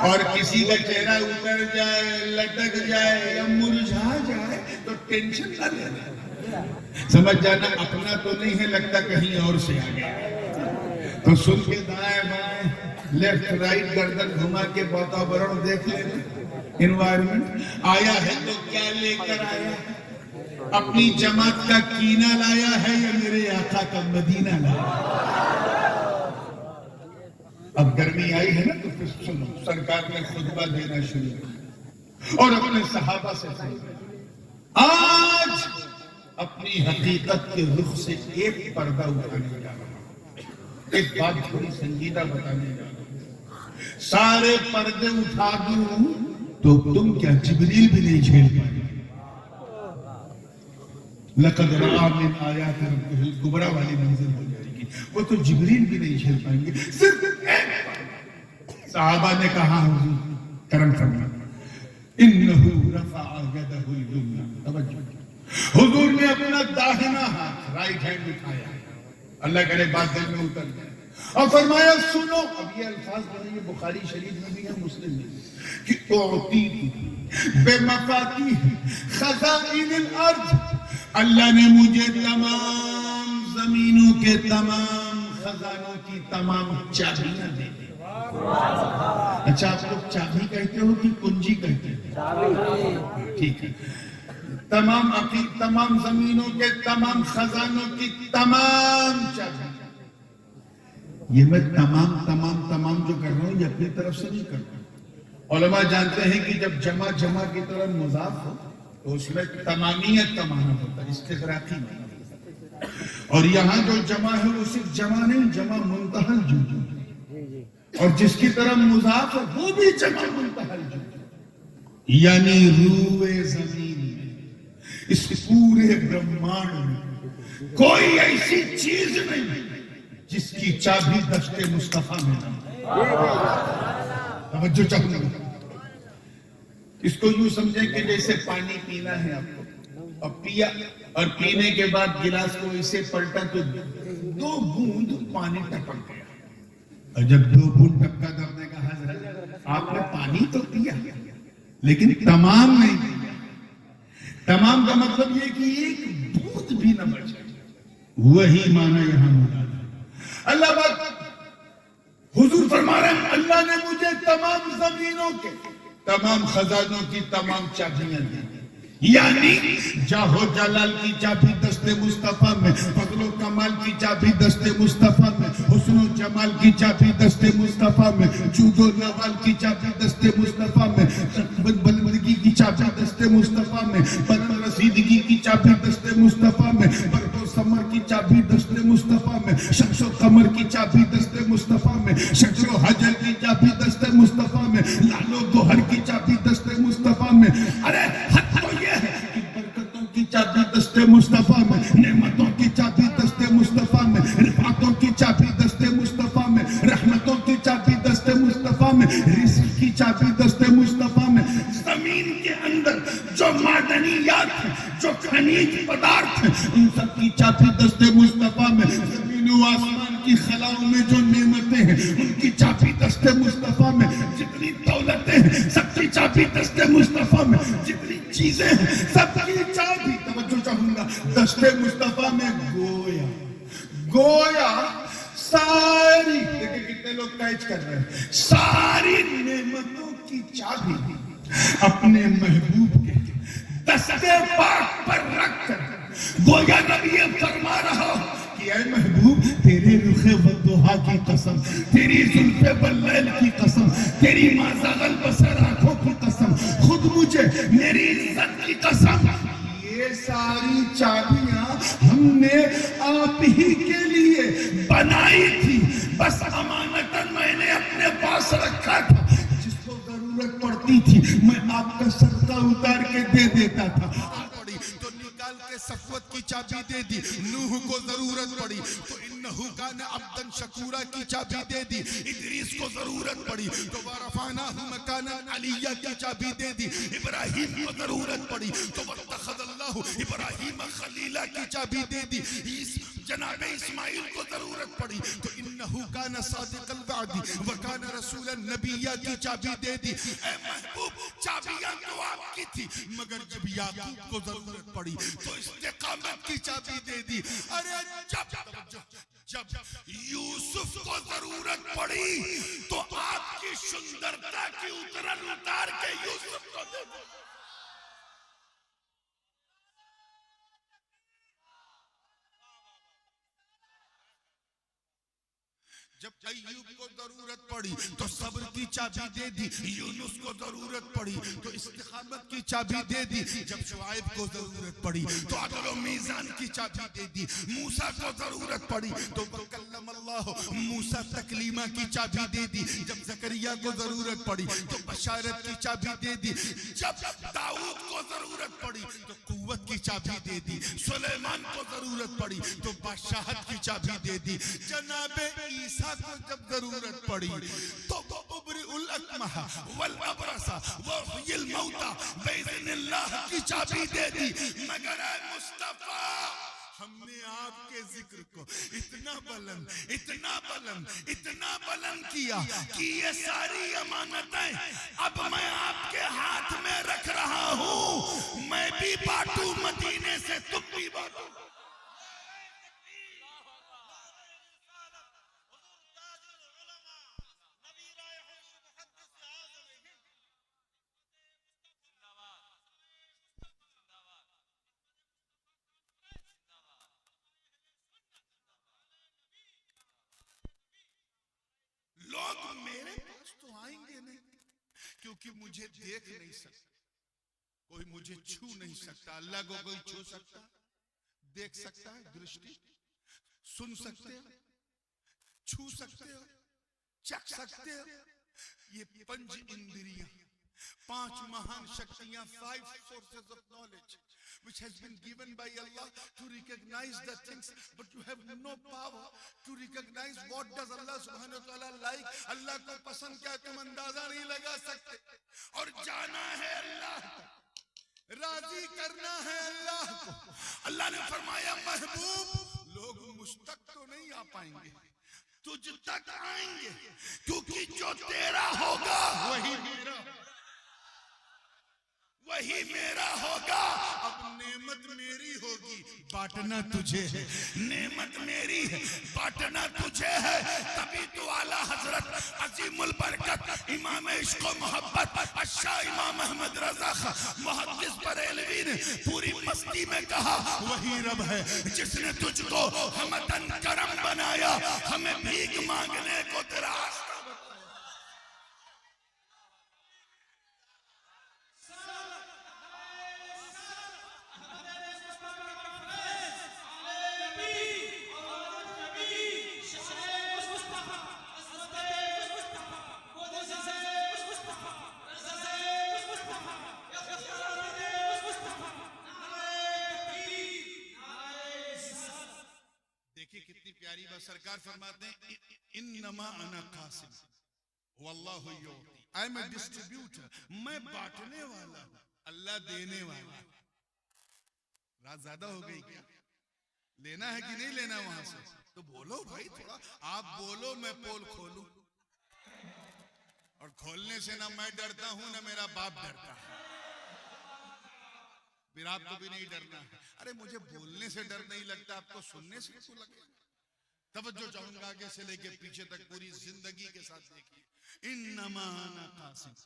और किसी का चेहरा उतर जाए, लटक जाए या मुरझा जाए तो टेंशन ना लेना, समझ जाना अपना तो नहीं है, लगता कहीं और से आ गया। तो सुन के दाएं बाएं लेफ्ट राइट गर्दन घुमा के वातावरण देख लेना, इन्वायरमेंट आया है तो क्या लेकर आया, अपनी जमात का कीना लाया है या मेरे आका का मदीना लाया। अब गर्मी आई है ना, तो फिर सुनो, सरकार ने खुतबा देना शुरू किया और अपने सहाबा से आज अपनी हकीकत के रुख से एक पर्दा उठाने जा रहा हूं, एक बात थोड़ी संजीदा बताने जा रहा हूं। सारे पर्दे उठा दूं तो तुम क्या जिब्रील भी नहीं झेल पाएंगे। लक़द रआ मिन आयात रब्बिहिल कुबरा वाली मंजिल हो जाएगी, वो तो जिब्रील भी नहीं झेल पाएंगे। सिर्फ एक सहाबा ने कहा, हुजूर करम फरमा, इन्नहु रफ़अ यदहु युमना, तवज्जो, हुजूर ने अपना दाहिना हाथ राइट हैंड उठाया, अल्लाह करे बात दिल में उतर जाए, और फरमाया सुनो। अब ये अल्फाज जो है बुखारी शरीफ में भी है, मुस्लिम में भी, कि औती बेमफाती खज़ाइनिल अर्ज़, अल्लाह ने मुझे तमाम जमीनों के तमाम खजानों की तमाम चाबियां दे दी। अच्छा, आप लोग चाबी कहते हो कि कुंजी कहते हो? ठीक है। तमाम जमीनों के तमाम खजानों की तमाम चाबियां। ये मैं तमाम जो कर रहा हूं ये अपनी तरफ से नहीं करता। उलमा जानते हैं कि जब जमा की तरफ मुजाफ हो तो उसमें तमामियत का माना होता है, इस्तिग़राक़ी माना होता है। और यहाँ जो जमा है वो सिर्फ जमा नहीं, जमा मुंतहल जुज़ू, और जिसकी तरफ मुजाफ है वो भी जमा मुंतहल जुज़ू, यानी रूए जमीन में, इस पूरे ब्रह्मांड में कोई ऐसी चीज नहीं जिसकी चाबी दस्ते मुस्तफा में ना। तवज्जो चाहूंगा, इसको यूं समझें कि जैसे पानी पीना है आपको, और पिया, और पीने के बाद गिलास को इसे पलटा तो 2 बूंद पानी टपक गया, और जब 2 बूंद टपका तो आपने कहा हज़रत आपने पानी तो पिया लेकिन तमाम नहीं पिया। तमाम का मतलब ये कि एक बूंद भी न बचे, वही माना यहां मुराद है। अल्लाह हुजूर फरमा रहे हैं, अल्लाह ने मुझे तमाम जमीनों के तमाम खजानों की तमाम चाबियां दी, यानी जाहो जलाल की चाबी दस्ते मुस्तफा में, फजलो कमाल की चाबी दस्ते मुस्तफा में, हुस्नो जमाल की चाबी दस्ते मुस्तफा में, जूदो नवाल की चाबी दस्ते मुस्तफा में, बलबलगी की चाबी दस्ते मुस्तफा में, बदन रसीदगी की चाबी दस्ते मुस्तफा में, बरदो समर की चाबी दस्ते मुस्तफा में, शम्सो कमर की चाबी दस्ते मुस्तफा में, शजरो हजर की चाबी दस्ते मुस्तफा में, लालो गोहर की चाबी दस्ते मुस्तफा में। अरे हद तो ये है कि बरकतों की चाबी दस्ते मुस्तफा में, नेमतों की चाबी दस्ते मुस्तफा में, रिफातों की चाबी दस्ते मुस्तफा में, रहमतों की चाबी दस्ते मुस्तफा में, रिज़्क़ की चाबी दस्ते मुस्तफा में। जमीन के अंदर जो मादनियात है, जो खनिज पदार्थ है, उन सब की चाबी दस्ते मुस्तफा में। जमीन व आसमान की खलाओं में जो नेमतें हैं, उनकी चाबी दस्ते मुस्तफा में। जितनी दौलतें हैं, सबकी चाबी दस्ते मुस्तफा में। जितनी चीजें हैं, सबकी चाबी, तवज्जो चाहूंगा, दस्ते मुस्तफा में। गोया सारी, देखिए कितने लोग कैच कर रहे हैं, सारी नेमतों की चाबी अपने महबूब के दस्ते पाक पर रखकर गोया नबी फरमा रहा कि ऐ महबूब, तेरे रुखे वद्दुहा की कसम, तेरी जुल्फे बल्लैल की कसम, तेरी माज़ागल बसर आंखों की कसम, खुद मुझे मेरी इज्जत की कसम, ये सारी चाबियां हमने आप ही के लिए बनाई थी, बस अमानतन मैंने अपने पास रखा था। जिसको जरूरत पड़ती थी मैं आपका सदका उतार के दे देता था। तो निकाल के सफवत की चाबी दे दी। नूह को जरूरत पड़ी तो इन्नहु काना अब्दन शकूरा की चाबी दे दी। इदरीस को जरूरत पड़ी तो वरफानाहु मकानन अलिया की चाबी दे दी। इब्राहिम को जरूरत पड़ी तो वत्तखज़ल्लाहु इब्राहिम खलीला की चाबी दे दी। जनाब इस्माइल को जरूरत पड़ी तो इन्नहु काना सादिक़ल वादी व काना रसूलन नबिय्या की चाबी दे दी। ऐ महबूब, चाबियां तो आपकी थी, मगर जब याकूब को जरूरत पड़ी तो इस्तिकामत की चाबी दे दी। अरे जब यूसुफ को जरूरत पड़ी तो आपकी सुंदरता की उतरन उतार के यूसुफ को दे दो। जब अय्यूब को जरूरत पड़ी तो सब्र की चाबी दे दी, यूनुस को जरूरत पड़ी तो इस्तिकामत की चाबी दे दी, जब शुआइब को जरूरत पड़ी तो अदल और मीज़ान की चाबी दे दी, मूसा को जरूरत पड़ी तो वकल्लमल्लाह मूसा तकलीमा की चाबी दे दी, जब जकरिया को जरूरत पड़ी तो बशारत की चाबी दे दी, जब दाऊद को जरूरत पड़ी तो कुव्वत की चाबी दे दी, सुलेमान को जरूरत पड़ी तो बादशाहत की चाबी दे दी, जनाबे ईसा को जब जरूरत पड़ी तो उबरिउल अकमह वल अबरसा वहुयल मौता बिइज़्निल्लाह की चाबी दे दी। मगर ऐ मुस्तफा हमने आपके जिक्र को इतना बुलंद किया कि ये सारी अमानतें अब मैं आपके हाथ में रख रहा हूं, मैं भी बांटू मदीने से तुम भी बांटो। लोग मेरे पास तो आएंगे नहीं क्योंकि मुझे देख नहीं सकता, कोई मुझे छू नहीं सकता। अल्लाह को कोई छू सकता, देख सकता है, दृष्टि सुन सकते हो, छू सकते हो, चख सकते हो। ये पंच इंद्रियां, पांच महान शक्तियां, 5 sources of knowledge which has been given by Allah to recognize the things, but you have no power to recognize what does Allah subhanahu wa ta'ala like. अल्लाह को पसंद क्या तुम अंदाजा नहीं लगा सकते। और जाना है अल्लाह को, राजी करना है अल्लाह को। अल्लाह ने फरमाया महबूब लोग मुझ तक तो नहीं आ पाएंगे, तुझ तक आएंगे, क्योंकि जो तेरा होगा वही मेरा होगा। अब नेमत मेरी होगी, बांटना तुझे है, नेमत मेरी है, बांटना तुझे है। तभी तो आला हजरत अजीमुल बरकत इमाम इश्क व मोहब्बत अशा इमाम अहमद रजा मुहद्दिस बरेलवी ने पूरी मस्ती में कहा, वही रब है जिसने तुझको हमतन करम बनाया, हमें भीख मांगने को तेरा कितनी प्यारी बात सरकार फरमाते हैं, इन्नमा अना कासिम वल्लाहु युती, आई एम ए डिस्ट्रीब्यूटर, मैं बांटने वाला हूं, अल्लाह देने वाला। रात ज्यादा हो गई क्या? लेना है कि नहीं लेना वहां से? तो बोलो भाई थोड़ा, आप बोलो मैं पोल खोलूं। और खोलने से ना मैं डरता हूं ना मेरा बाप डरता है, फिर आपको भी नहीं डरना है। अरे मुझे बोलने से डर नहीं लगता, आपको सुनने से तो लगेगा। तवज्जो चाहूंगा आगे से लेके पीछे तक पूरी जिंदगी के साथ देखिए। इन्नमा अना कासिम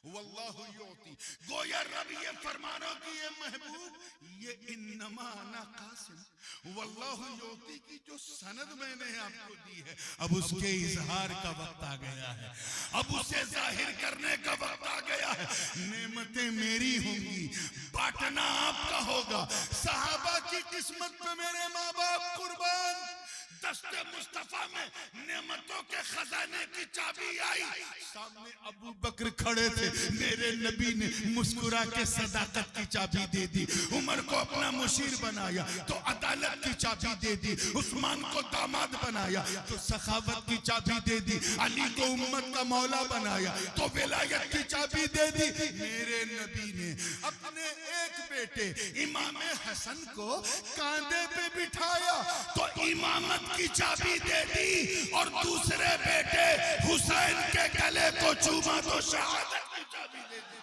वल्लाहु युती, गोया रब ये फरमानो कि ये महबूब ये इन्नमा अना कासिम वल्लाहु युती की जो सनद मैंने आपको दी है, अब उसके इजहार का वक्त आ गया है, अब उसे जाहिर करने का वक्त आ गया है। नेमतें मेरी होंगी, बांटना आपका होगा। सहाबा की किस्मत पे मेरे माँ बाप कुर्बान, दस्ते मुस्तफा में नेमतों के खजाने की चाबी आई, सामने अबू बकर खड़े थे, मेरे नबी ने मुस्कुरा के सदाकत की चाबी दे दी। उमर को अपना मुशीर बनाया तो अदालत की चाबी दे दी, उस्मान को दामाद बनाया तो सखावत की चाबी दे दी, अली को उम्मत का मौला बनाया तो विलायत की चाबी दे दी। मेरे नबी ने अपने एक बेटे इमाम हसन को कांधे पे बिठाया तो इमामत की चाबी दे दी, और दूसरे बेटे हुसैन के गले को चूमा तो शहादत की चाबी दे दी।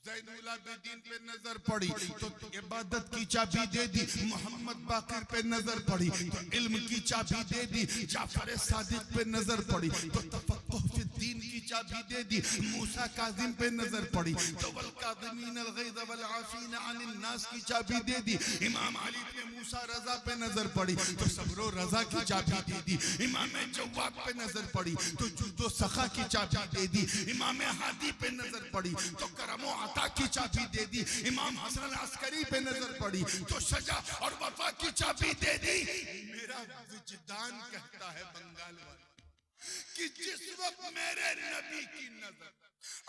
ज़ैनुल आबिदीन पे नजर पड़ी तो इबादत की चाबी दे दी, मोहम्मद बाकिर पे नजर पड़ी तो इल्म की चाबी दे दी, जाफर सादिक पे नजर पड़ी तो तफक्कुह फी दीन की चाबी दे दी, मूसा काजिम पे नजर पड़ी तो वल काज़िमीन अल गैज़ वल आफीन अनिन नास की चाबी दे दी, इमाम अली पे मूसा रजा पे नजर पड़ी तो सब्र रजा की चाबी दे दी, इमाम जवाद पे नजर पड़ी तो जुदो सखा की चाबी दे दी, इमाम हादी पे नजर पड़ी तो करमो अता की चाबी दे दी, इमाम हसन अस्करी पे नजर पड़ी तो सजा और वफा की चाबी दे दी। मेरा विजदान कहता है बंगाल वाला कि जिस वक्त मेरे नबी की नजर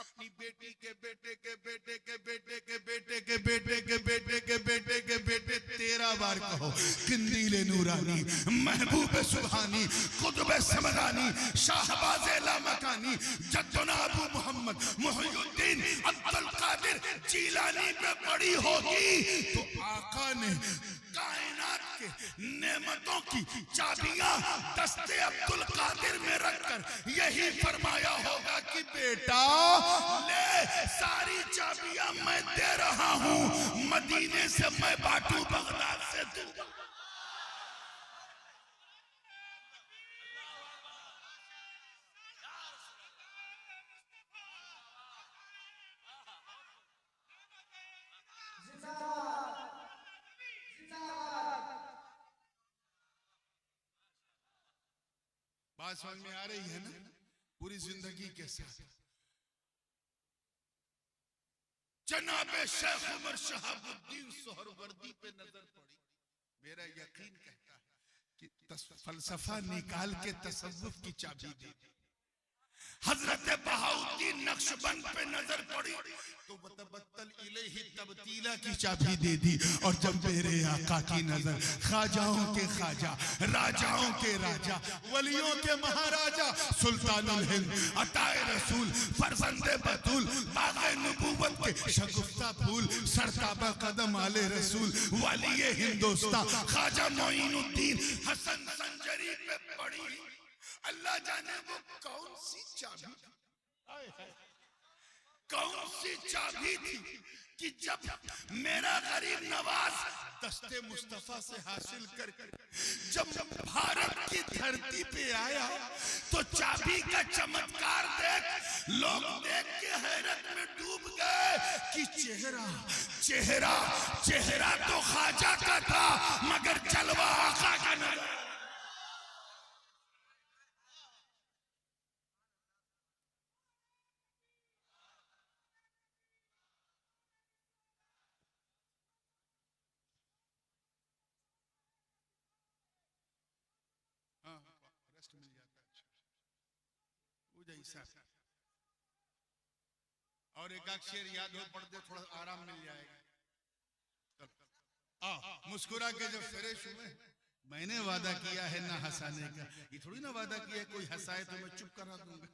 अपनी बेटी के बेटे के बेटे के बेटे के बेटे के बेटे के बेटे के बेटे के बेटे 13 बार कहो किंदीले नूरानी महबूब सुभानी कुतुब समदानी शाहबाज लामकानी जद्दुना अबू मोहम्मद मुहियुद्दीन अब्दुल कादिर जीलानी पे पड़ी होगी तो आका ने कायनात के नेमतों की चाबियां दस्ते अब्दुल कादिर में रखकर यही फरमाया होगा कि बेटा ले सारी चाबियां मैं दे रहा हूं, मदीने से मैं बांटू बगदाद से तू। बात समझ में आ रही है ना? पूरी जिंदगी के साथ जनाबे शेख उमर शहाबुद्दीन सोहरवर्दी पे नजर पड़ी। मेरा यकीन कहता है कि फलसफा निकाल के तसव्वुफ की चाबी दे दी। हजरत बहाउद्दीन नक्शबंद पे नजर पड़ी तो वतबत्तल इलैहि तबतीला की चाबी दे दी। और जब मेरे आका की नजर ख्वाजाओं के ख्वाजा, राजाओं के राजा, वलियों के महाराजा, सुल्तानुल हिंद, अताए रसूल, फरजंदे बतूल, बाग़े नबूवत के शगुफ्ता फूल, सरताबा कदम आले रसूल, वालिये हिंदोस्तां ख्वाजा मोइनुद्दीन हसन संजरी पे पड़ी। अल्लाह जाने वो कौन सी चाबी, कौन सी चाबी थी कि जब मेरा गरीब नवाज दस्ते मुस्तफा से हासिल कर जब भारत की धरती पे आया तो चाबी का चमत्कार देख लोग देख के हैरत में डूब गए कि चेहरा चेहरा चेहरा तो ख्वाजा का था मगर जलवा आका का नजर। रेस्ट मिल जाता है वो जैसा। और एक शेर याद हो पढ़ते थोड़ा आराम मिल जाएगा। मुस्कुरा के जब फ्रेश हुए मैंने वादा किया है ना हंसाने का, ये थोड़ी ना वादा किया है कोई हंसाए तो मैं चुप करा दूंगा।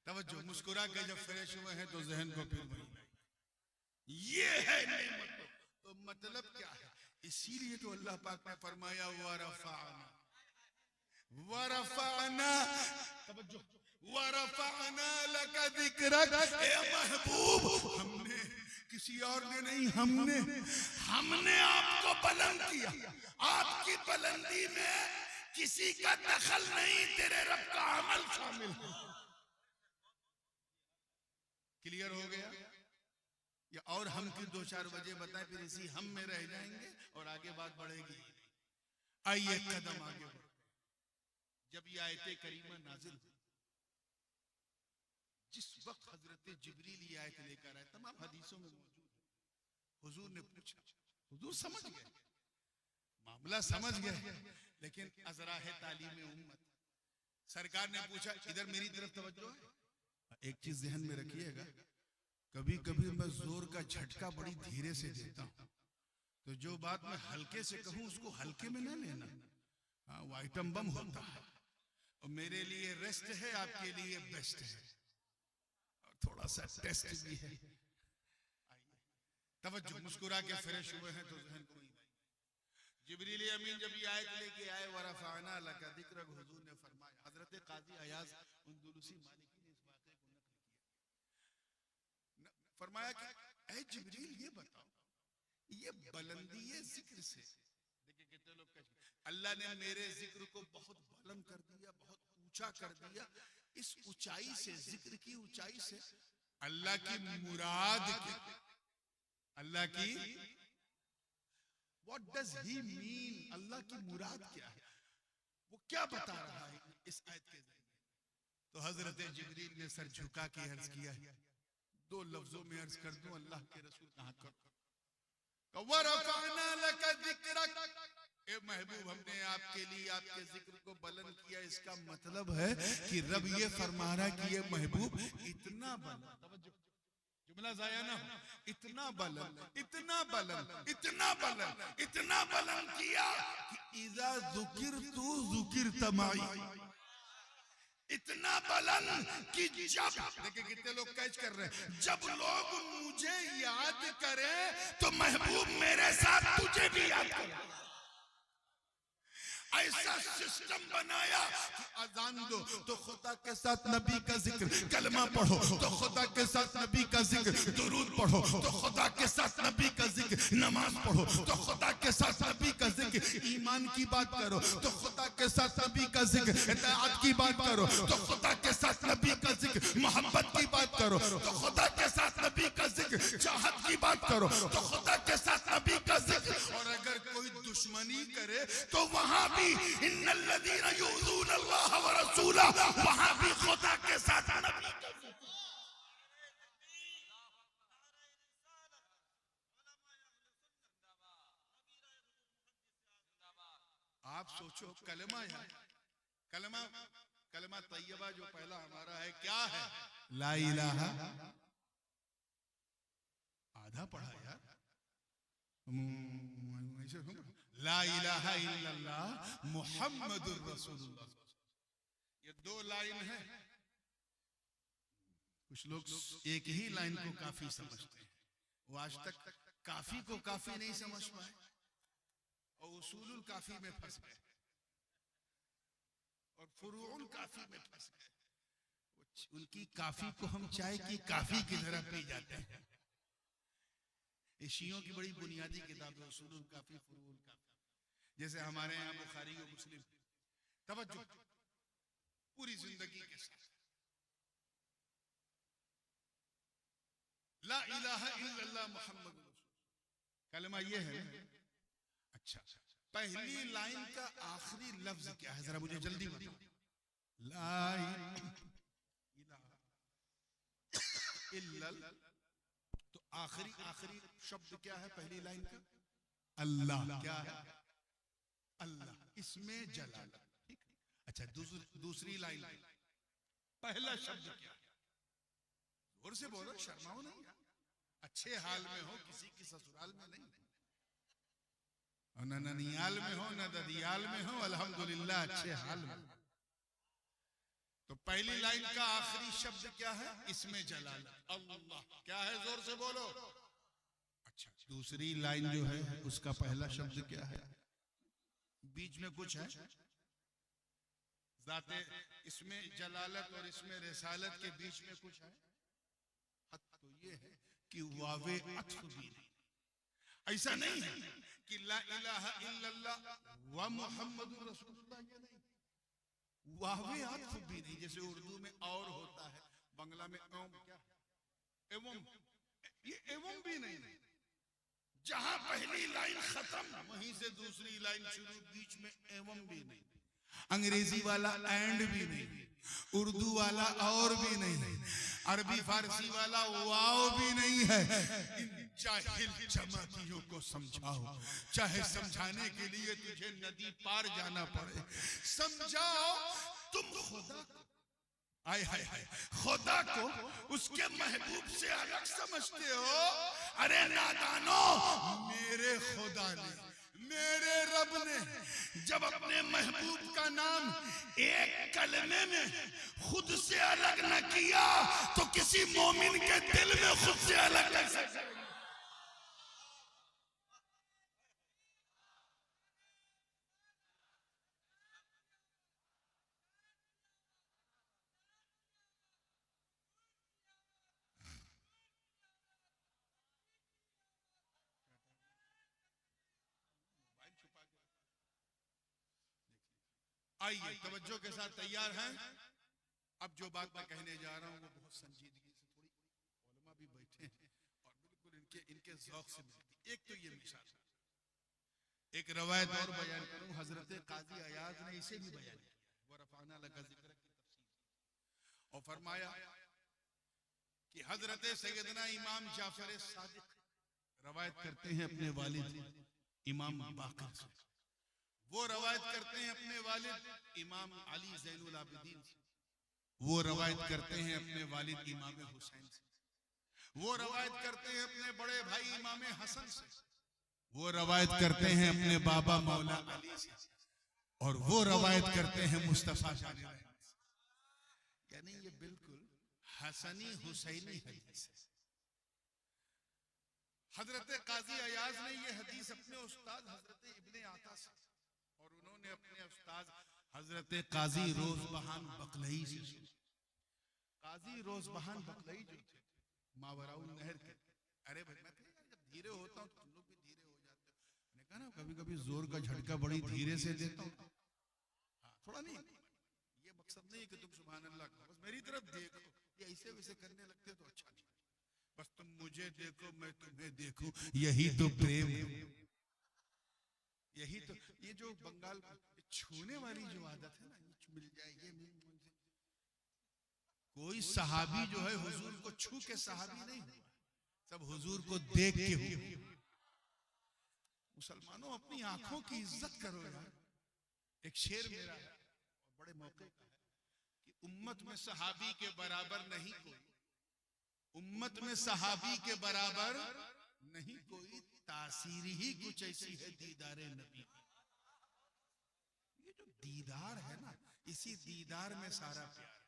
तवज्जो, मुस्कुरा के जब फ्रेश हुए हैं तो जहन को फिर ये है नेमत। तो मतलब क्या है? इसीलिए तो अल्लाह पाक ने फरमाया वरफ़अना वरफ़अना, तवज्जो, वरफ़अना लका ज़िक्रक, ए महबूब हमने, किसी और ने नहीं, हमने आपको बुलंद किया। आपकी बुलंदी में किसी का दखल नहीं, तेरे रब का अमल शामिल है। क्लियर हो गया? या और हम की 2-4 बजे बताए फिर इसी हम में रह जाएंगे और आगे बात बढ़ेगी। आइए कदम आगे बढ़। जब ये आयते करीमा नाजिल हुई, जिस वक्त हजरत जिब्रील ये आयत लेकर आए, तमाम हदीसों में मौजूद है, हुजूर ने पूछा, हुजूर समझ गए, मामला समझ गए, लेकिन अज़राह तालीम उम्मत, सरकार ने पूछा इधर मेरी तरफ तवज्जो है। एक चीज ध्यान में रखिएगा, कभी कभी मैं जोर का झटका बड़ी धीरे से देता हूं, तो जो बात मैं हल्के से कहूं उसको हल्के में ना लेना। हाँ, वो आइटम बम होता है और मेरे लिए रेस्ट है, आपके लिए बेस्ट है और थोड़ा सा टेस्ट भी है। तवज्जो, मुस्कुरा के फ्रेश हुए हैं तो जहन कोई नहीं। जिब्रील अमीन जब ये आयत लेके आए वरफ़अना लका ज़िक्रक, हुजूर ने फरमाया, हजरत काजी अयाज़ उंदुलुसी मालिकी ने इस वाक़े को नक़ल किया फरमाया कि ऐ जिब्रील ये बताओ, ये बुलंदी जिक्र से, देखिए कितने लोग कहते हैं अल्लाह ने मेरे जिक्र को बहुत बुलंद कर दिया, बहुत ऊंचा कर दिया। इस ऊंचाई से, जिक्र की ऊंचाई से अल्लाह की मुराद क्या? अल्लाह की व्हाट डज ही मीन, अल्लाह की मुराद क्या है, वो क्या बता रहा है इस आयत के जरिए? तो हजरत जिब्रील ने सर झुका के अर्ज किया, दो लफ्जों में अर्ज कर दूं, अल्लाह के रसूल कहां कर, वरफ़अना लका ज़िक्रक, ए महबूब हमने आपके लिए आपके जिक्र को बुलंद किया। इसका मतलब है कि रब ये फरमा रहा है कि ये महबूब इतना बुलंद, जुमला जाया ना, इतना बुलंद, इतना बुलंद, इतना बुलंद, इतना बुलंद किया कि इज़ा ज़ुकिरतु ज़ुकिरत माई, इतना बुलंद कि जब, देखिए कितने लोग कैच कर रहे हैं, जब लोग मुझे याद करें तो महबूब मेरे साथ तुझे भी याद करे। ऐसा सिस्टम बनाया कि अजान दो तो खुदा के साथ नबी का जिक्र, कलमा पढ़ो तो खुदा के साथ नबी का जिक्र, दुरूद पढ़ो तो खुदा के साथ नबी का जिक्र, नमाज पढ़ो तो खुदा के साथ नबी का जिक्र, ईमान की बात करो तो खुदा के साथ नबी का जिक्र, इताअत की बात करो तो खुदा के साथ नबी का जिक्र, मोहब्बत की बात करो तो खुदा के साथ नबी का जिक्र, चाहत की बात करो तो खुदा के साथ नबी का जिक्र। और अगर कोई दुश्मनी करे तो वहां भी इन्नल्लज़ीना युज़ूना अल्लाह व रसूला, वहां भी खुदा के साथ नबी का जिक्र। आप सोचो कलमा है, कलमा, कलमा तैयबा जो पहला हमारा है क्या है? ला इलाहा, आधा पढ़ा यार, ला इलाहा इल्लल्लाह मुहम्मदुर रसूलुल्लाह, ये दो लाइन है। कुछ लोग एक ही लाइन को काफी समझते हैं, वो आज तक काफी को काफी नहीं समझ पाए और उसूलुल काफी में फंस गए और फुरूउल काफी में फंस गए। उनकी काफी को हम चाय की काफी की तरह पी जाते हैं। शियों की बड़ी बुनियादी किताब है उसूलुल काफी, फुरूउल काफी, जैसे हमारे यहाँ बुखारी और मुस्लिम। तवज्जो, पूरी जिंदगी के साथ ला इलाहा इल्लल्लाह मुहम्मदुर रसूलुल्लाह, कलमा ये है। अच्छा, पहली लाइन का आखिरी लफ्ज क्या है, जरा मुझे जल्दी बताओ। ला इलाहा इल्लल्लाह, तो आखिरी शब्द क्या है पहली लाइन का? अल्लाह। क्या है? अल्लाह, इसमें जलाल। ठीक। अच्छा, दूसरी लाइन पहला शब्द क्या है? जोर से बोलो, शर्माओ नहीं। अच्छे हाल में हो, किसी की ससुराल में नहीं, न ननियाल में हो न ददियाल में हो, अल्हम्दुलिल्लाह अच्छे हाल में। तो पहली लाइन का आखिरी शब्द क्या है? इसमें जलाल, अल्लाह। क्या है? जोर से बोलो। अच्छा, दूसरी लाइन जो है उसका पहला शब्द क्या है? बीच में कुछ है? जाते, इसमें जलालत और इसमें रिसालत के बीच में कुछ है? तो ये है कि वावे अत्फ भी नहीं। ऐसा नहीं है कि ला इलाहा इल्लल्लाह व मुहम्मदुर रसूलुल्लाह, ये नहीं। वावे अत्फ भी नहीं, जैसे उर्दू में और होता है, बांग्ला में क्या एवं, ये एवं भी नहीं। जहां पहली लाइन खत्म वहीं से दूसरी लाइन शुरू, बीच में एवं भी नहीं। अंग्रेजी वाला एंड भी नहीं, उर्दू वाला और भी नहीं, अरबी फारसी वाला वाव भी नहीं है। इन जाहिल जमातियों को समझाओ, चाहे समझाने के लिए तुझे नदी पार जाना पड़े। समझाओ, तुम खुदा को, आय हाय हाय, खुदा को उसके महबूब से अलग समझते हो। अरे नादानो, मेरे खुदा ने, मेरे रब ने जब अपने महबूब का नाम एक कलमे में खुद से अलग न किया तो किसी मोमिन के दिल में खुद से अलग कैसे करेगा? आइए तवज्जो के साथ तैयार हैं। अब जो बात मैं कहने जा रहा हूं वो बहुत संजीदगी से, थोड़ी उलमा भी बैठे हैं और बिल्कुल इनके ज़ौक़ से मिलती। एक तो ये मिसाल, एक रवायत और बयान करूं, हजरत काजी अयाज ने इसे भी बयान किया, वो रफ़अना लका ज़िक्र की तफसीर, और फरमाया कि हजरत सैयदना इमाम जाफर सादिक रवायत करते हैं अपने वालिद इमाम बाक़िर से, वो रवायत करते हैं अपने वालिद इमाम अली ज़ैनुल आबिदीन से, वो रवायत करते हैं अपने वालिद इमाम हुसैन से, वो रवायत करते हैं अपने बड़े भाई इमाम हसन से, वो रवायत करते हैं अपने बाबा मौला अली से, और वो रवायत करते हैं मुस्तफा जाने रहमत से। यानी ये बिल्कुल हसनी हुसैनी हदीस है। हजरत काजी अयाज ने ये हदीस अपने उस्ताद हजरत इब्ने आता से, और उन्होंने अपने उस्ताद हजरत काजी रोज़बहान बकलई से सुनी। काजी रोज़बहान बकलई जो थे मावराउल नहर के, अरे भाई मैं जब धीरे होता हूँ तो तुम लोग भी धीरे हो जाते हो। मैंने कहा ना कभी कभी जोर का झटका बड़ी धीरे से देता हूँ, हाँ थोड़ा नहीं, ये मकसद नहीं कि तुम सुभान अल्लाह कहो, बस मेरी तरफ देखो, ये ऐसे वैसे करने लगते तो अच्छा नहीं, बस तुम मुझे देखो मैं तुम्हें देखूं, यही तो प्रेम है। यही तो, ये जो बंगाल छूने वाली जो आदत है ना, ये मिल जाए ये मिल जाए। कोई सहाबी जो है हुजूर को छू के सहाबी नहीं हुआ, सब हुजूर को देख के हुए। मुसलमानों अपनी आंखों की इज्जत करो यार। एक शेर मेरा है और बड़े मौके का है कि उम्मत में सहाबी के बराबर नहीं कोई, उम्मत में सहाबी के बराबर नहीं कोई, तासीर ही कुछ ऐसी है दीदारे नबी। ये जो दीदार है ना, इसी दीदार में सारा प्यार।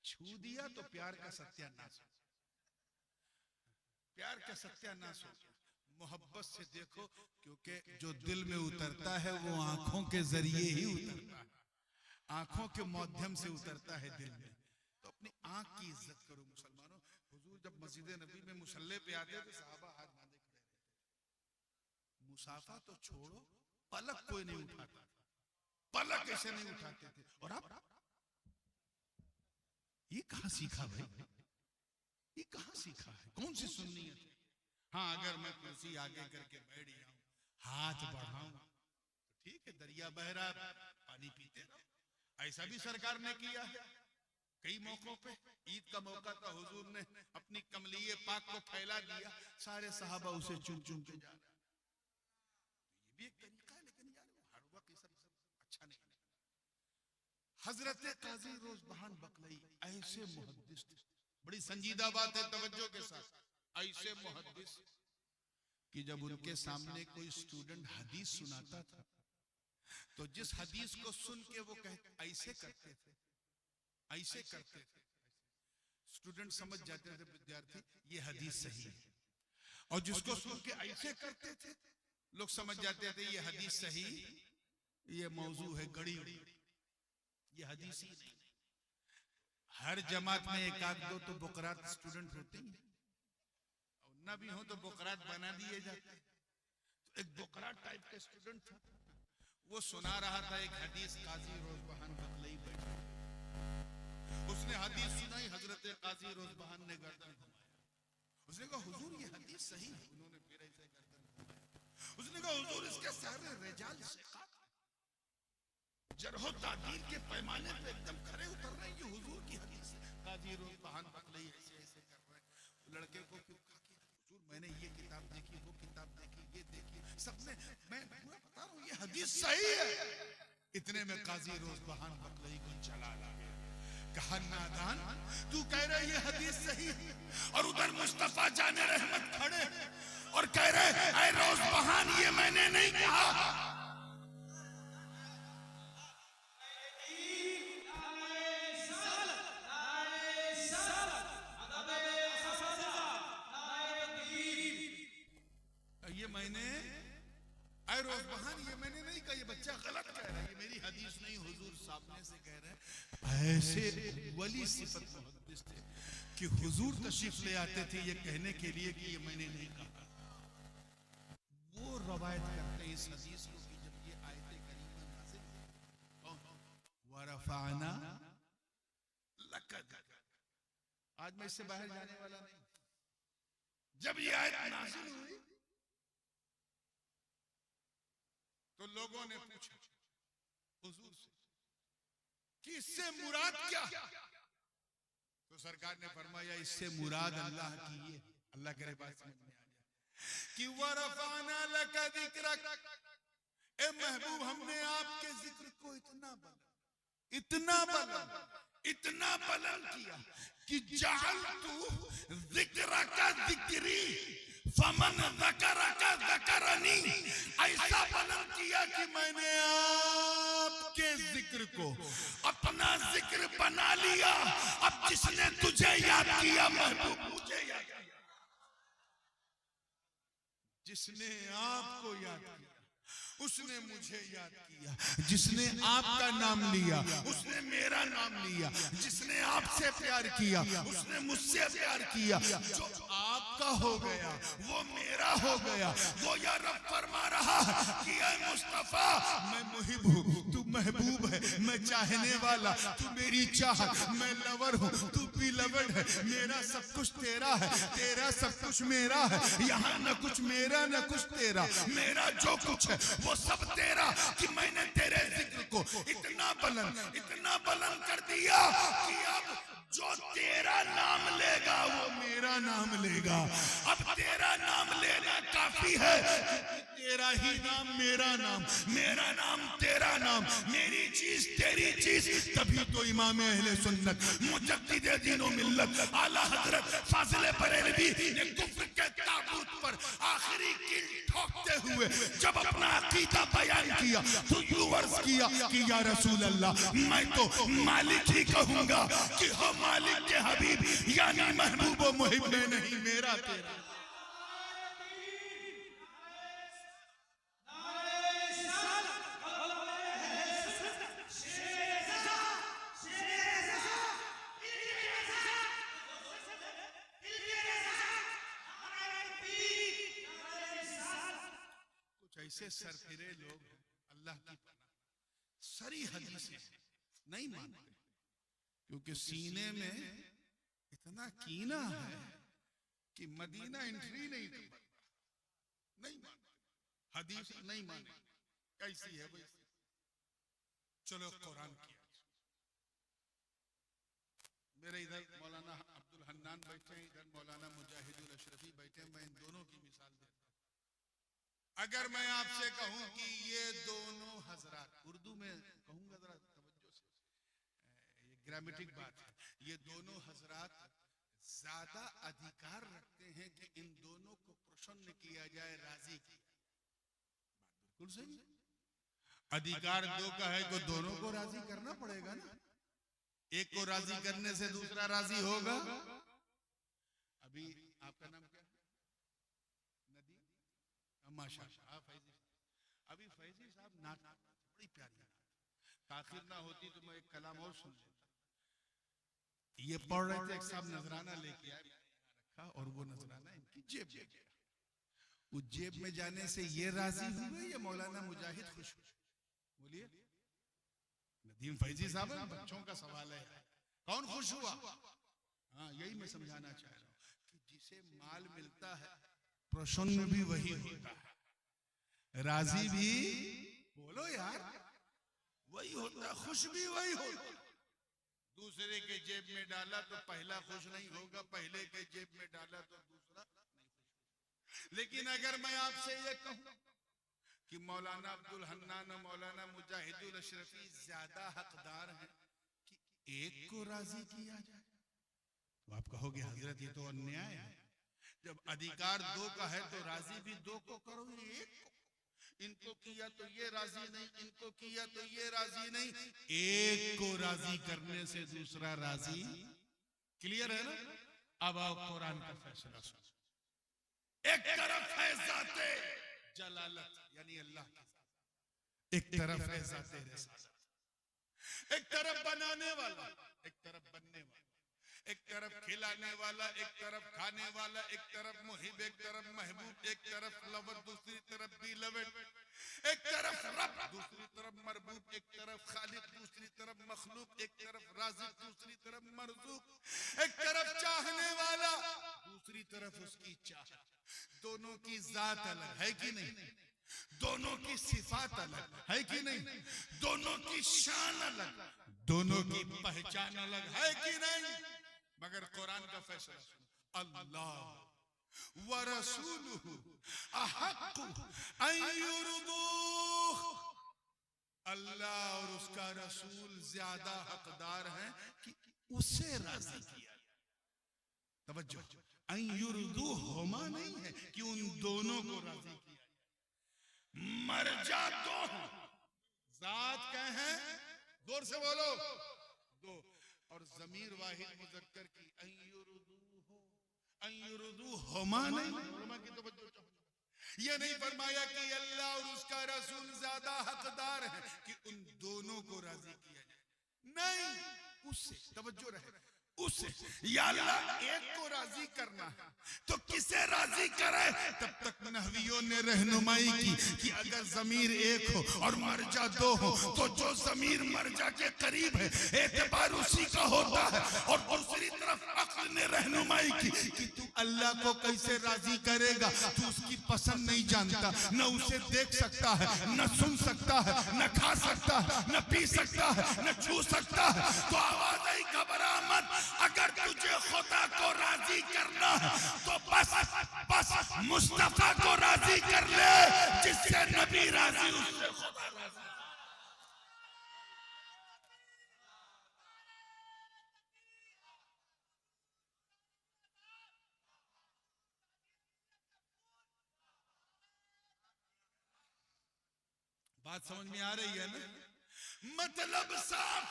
छू दिया तो प्यार का सत्यानाश, प्यार का सत्यानाश हो गया। मोहब्बत से देखो, क्योंकि जो दिल में उतरता है वो आंखों के जरिए ही उतरता है, आंखों के माध्यम से उतरता है दिल में। तो अपनी आंख की इज्जत करो मुसलमानों। हुजूर जब मस्जिद नबी में मुसल्ले पे आते थे, सहाबा हाथ बांधे खड़े रहते थे। मुसाफा तो छोड़ो, पलक कोई नहीं उठाता, पलक ऐसे नहीं उठाते थे। और आप ये कहां सीखा भाई, ये कहां सीखा है, कौन सी सुन्नियत है? हाँ अगर मैं कुर्सी आगे करके बैठ जाऊं, हाथ बढ़ाऊं तो ठीक है, दरिया बह रहा पानी पीते रहो। ऐसा भी सरकार ने किया है कई मौकों पे। ईद का मौका था, हुजूर ने अपनी कमलिये पाक को फैला दिया, सारे सहाबा उसे चुम चुम के जा रहे। ये भी एक तरीका है, लेकिन यार हर वक्त ये सब अच्छा नहीं है। हजरत काजी रोज़बहान बकलई ऐसे मुहद्दिस थे, बड़ी संजीदा बात है, तवज्जो के साथ, ऐसे मुहद्दिस कि जब उनके सामने कोई स्टूडेंट हदीस सुनाता था तो जिस हदीस को सुन के वो ऐसे करते थे, ऐसे करते थे, स्टूडेंट समझ जाते थे विद्यार्थी ये हदीस सही है, और जिसको सुन के ऐसे करते थे लोग समझ जाते थे ये हदीस सही, ये मौजू है, गड़ी हुई, ये हदीस ही नहीं। हर जमात में एक आध दो तो बुकरात स्टूडेंट होते हैं, और ना भी हो तो बुकरात बना दिए जाते। तो एक बुकरात टाइप का स्टूडेंट था, वो सुना रहा था एक हदीस, काजी रोज़बहान बकलई बैठे, उसने हदीस सुनाई, हजरत काजी रोज़बहान ने गर्दन घुमाया, उसने कहा हुजूर ये हदीस सही है, उन्होंने फिर ऐसे गर्दन घुमाया, उसने कहा हुजूर इसके सारे रिजाल सिक़ात, जरह तादील के पैमाने पे एकदम खरे उतर रहे हैं, ये हुजूर की हदीस है। काजी रोज़बहान बकलई ऐसे ऐसे कर रहे हैं। लड़के को क्यों कहा कि हुजूर मैंने ये किताब देखी, वो किताब देखी, ये देखी, सब में मैं पूरा बता रहा हूँ ये हदीस सही है। इतने में काजी रोज़बहान बकलई को चला ला गया, कहा नादान तू कह रहे ये हदीस सही है, और उधर मुस्तफा जाने रहमत खड़े और कह रहे ऐ रोज़बहान ये मैंने नहीं कहा। ये मैंने ऐ रोज़बहान ये मैंने नहीं कहा, ये बच्चा गलत कह रहा है, ये मेरी हदीस नहीं, हुजूर सामने से कह रहे हैं। ऐसे वली सिफत मुहद्दिस थे कि हुजूर तशरीफ ले आते थे ये कहने के लिए कि ये मैंने नहीं कहा। वो रवायत करते हैं इस हदीस को कि जब ये आयत करीमा नाज़िल हुई, रफाना लका जिक्र। आज मैं इससे बाहर जाने वाला नहीं। जब ये आयत नाज़िल हुई तो लोगों ने पूछा हुजूर से कि इससे मुराद क्या? तो सरकार ने फरमाया इससे मुराद अल्लाह की है। अल्लाह के बात समझ में आ जाए कि वरफाना लका जिक्रक, ए महबूब हमने आपके जिक्र को इतना बुलंद किया कि जअलतु जिक्रका जिक्री फमन ज़करका ज़करनी, ऐसा बुलंद किया कि मैंने आपके जिक्र को अपना जिक्र बना लिया। अब जिसने तुझे याद किया महबूब मुझे याद किया, जिसने आपको याद किया उसने मुझे याद किया, जिसने आपका नाम लिया उसने मेरा नाम लिया, जिसने आपसे प्यार किया उसने मुझसे प्यार किया। जो आपका हो गया वो मेरा हो गया। वो या रब फरमा रहा कि ऐ मुस्तफा मैं मुहिब हूँ, तू महबूब है, मैं चाहने वाला, तू मेरी चाहत, मैं लवर हूँ, तू भी लवर है। मेरा सब कुछ तेरा है, तेरा सब कुछ मेरा है। यहाँ न कुछ मेरा न कुछ तेरा, मेरा जो कुछ है वो सब तेरा। कि मैंने तेरे जिक्र को इतना बुलंद कर दिया कि अब जो तेरा नाम लेगा वो मेरा नाम लेगा। अब तेरा नाम लेना काफी है, तेरा ही नाम मेरा नाम, मेरा नाम तेरा नाम, मेरी चीज तेरी चीज। तभी तो इमाम अहले सुन्नत मुजद्दिद दीन व मिल्लत आला हजरत फाजिल बरेलवी ने कुफ्र के ताबूत पर आखिरी कील ठोकते हुए जब अपना अकीदा बयान किया तो यूं अर्ज किया कि या रसूल अल्लाह, मैं तो मालिक ही कहूंगा कि हो मालिक के हबीब, यानी महबूब व मुहिब में नहीं मेरा तेरा। ऐसे सरफिरे लोग अल्लाह की पनाह सरी हदीसें नहीं मानते, क्योंकि सीने में इतना कीना है कि मदीना एंट्री नहीं करता, नहीं मानते, हदीस नहीं मानते। कैसी है भाई? चलो कुरान की। मेरे इधर मौलाना अब्दुल हन्नान बैठे हैं, इधर मौलाना मुजाहिदुल अशरफी बैठे हैं। मैं इन दोनों की मिसाल देता हूं। अगर मैं आपसे कहूं कि ये दोनों हजरात, उर्दू में कहूंगा जरा तवज्जो से, ये ग्रामेटिक बात है, ये दोनों हजरात ज्यादा अधिकार रखते हैं कि इन दोनों को प्रसन्न किया जाए, राजी किया। बात बिल्कुल सही है। अधिकार दो का है तो दोनों को राजी करना पड़ेगा ना। एक को राजी करने से दूसरा राजी होगा। अभी आपका नाम क्या है? नदी माशाअल्लाह फैजी। अभी फैजी साहब नात बड़ी प्यारी नात, ताखिर ना होती तो मैं एक कलाम और सुन लेता। ये पढ़ रहे थे, एक साहब नजराना लेके आए रखा और वो नजराना इनकी जेब में गया। उस जेब में जाने से ये राजी हुए या मौलाना मुजाहिद खुश हुए? बोलिए। नदीम फैजी साहब, बच्चों का सवाल है, कौन खुश हुआ? हाँ, यही मैं समझाना चाह रहा हूँ कि जिसे माल मिलता है प्रसन्न भी वही होता है, राजी भी, बोलो यार, वही होता, खुश भी वही होता। दूसरे के जेब में डाला तो पहला खुश नहीं होगा, पहले के जेब में डाला तो दूसरा नहीं खुश। लेकिन अगर मैं आपसे ये कहूं कि मौलाना अब्दुल हन्नान और मौलाना मुजाहिदुल अशरफी ज्यादा हकदार हैं कि एक को राजी किया जाए, तो आप कहोगे हजरत ये तो अन्याय है। जब अधिकार दो का है तो राजी भी दो को करो, एक को। इनको किया तो ये राजी नहीं, इनको किया तो ये राजी नहीं, एक को राजी करने से दूसरा राजी। क्लियर है ना? अब आओ कुरान का फैसला सुनो। एक तरफ है जाते जलालत यानी अल्लाह की, एक तरफ है जाते रिसालत। एक तरफ बनाने वाला, एक तरफ बनने वाला, एक तरफ खिलाने वाला, एक तरफ खाने वाला, एक तरफ मुहिब, एक तरफ महबूब, एक तरफ लवर, दूसरी तरफ भी लवर। एक तरफ रब, दूसरी तरफ मरबूब, एक तरफ खालिक, दूसरी तरफ मखलूक, एक तरफ राज़िक, दूसरी तरफ मरज़ूक, एक तरफ चाहने वाला, दूसरी तरफ उसकी चाह। दोनों की जात अलग है कि नहीं? दोनों की सिफात अलग है कि नहीं? दोनों की शान अलग, दोनों की पहचान अलग है कि नहीं? मगर कुरान का फैसला सुनो, अल्लाह व रसूलुहु अहक्कु अन युरदूह, अल्लाह और उसका रसूल ज्यादा हकदार हैं कि उसे राजी किया। तवज्जो, अन युरदूह होमा नहीं है कि उन दोनों को राजी किया। मरजा दो हैं, जात कह हैं, जोर से बोलो, दो, और जमीर वाहिद मुज़क्कर की अय्युरुदू होमा नहीं। की तवज्जो, ये नहीं फरमाया कि अल्लाह और उसका रसूल ज्यादा हकदार है कि उन दोनों को राजी किया जाए, नहीं, उससे तवज्जो रहे, उससे। या अल्लाह एक को राजी करना है तो किसे राजी करे? तब तक नहवियों ने रहनुमाई की कि अगर जमीर एक हो और मरजा दो हो तो जो जमीर मरजा के करीब है एतबार उसी का होता है। और दूसरी तरफ अक्ल ने रहनुमाई की कि तू अल्लाह को कैसे राजी करेगा? तू उसकी पसंद नहीं जानता, न उसे देख सकता है, न सुन सकता है, न खा सकता है, न पी सकता है, न छू सकता है। तो आवाज आई, घबरा मत, अगर तुझे खुदा को राजी करना है तो बस मुस्तफा को राजी कर ले, जिससे नबी राजी उससे खुदा राजी। बात समझ में आ रही है ना? मतलब साफ,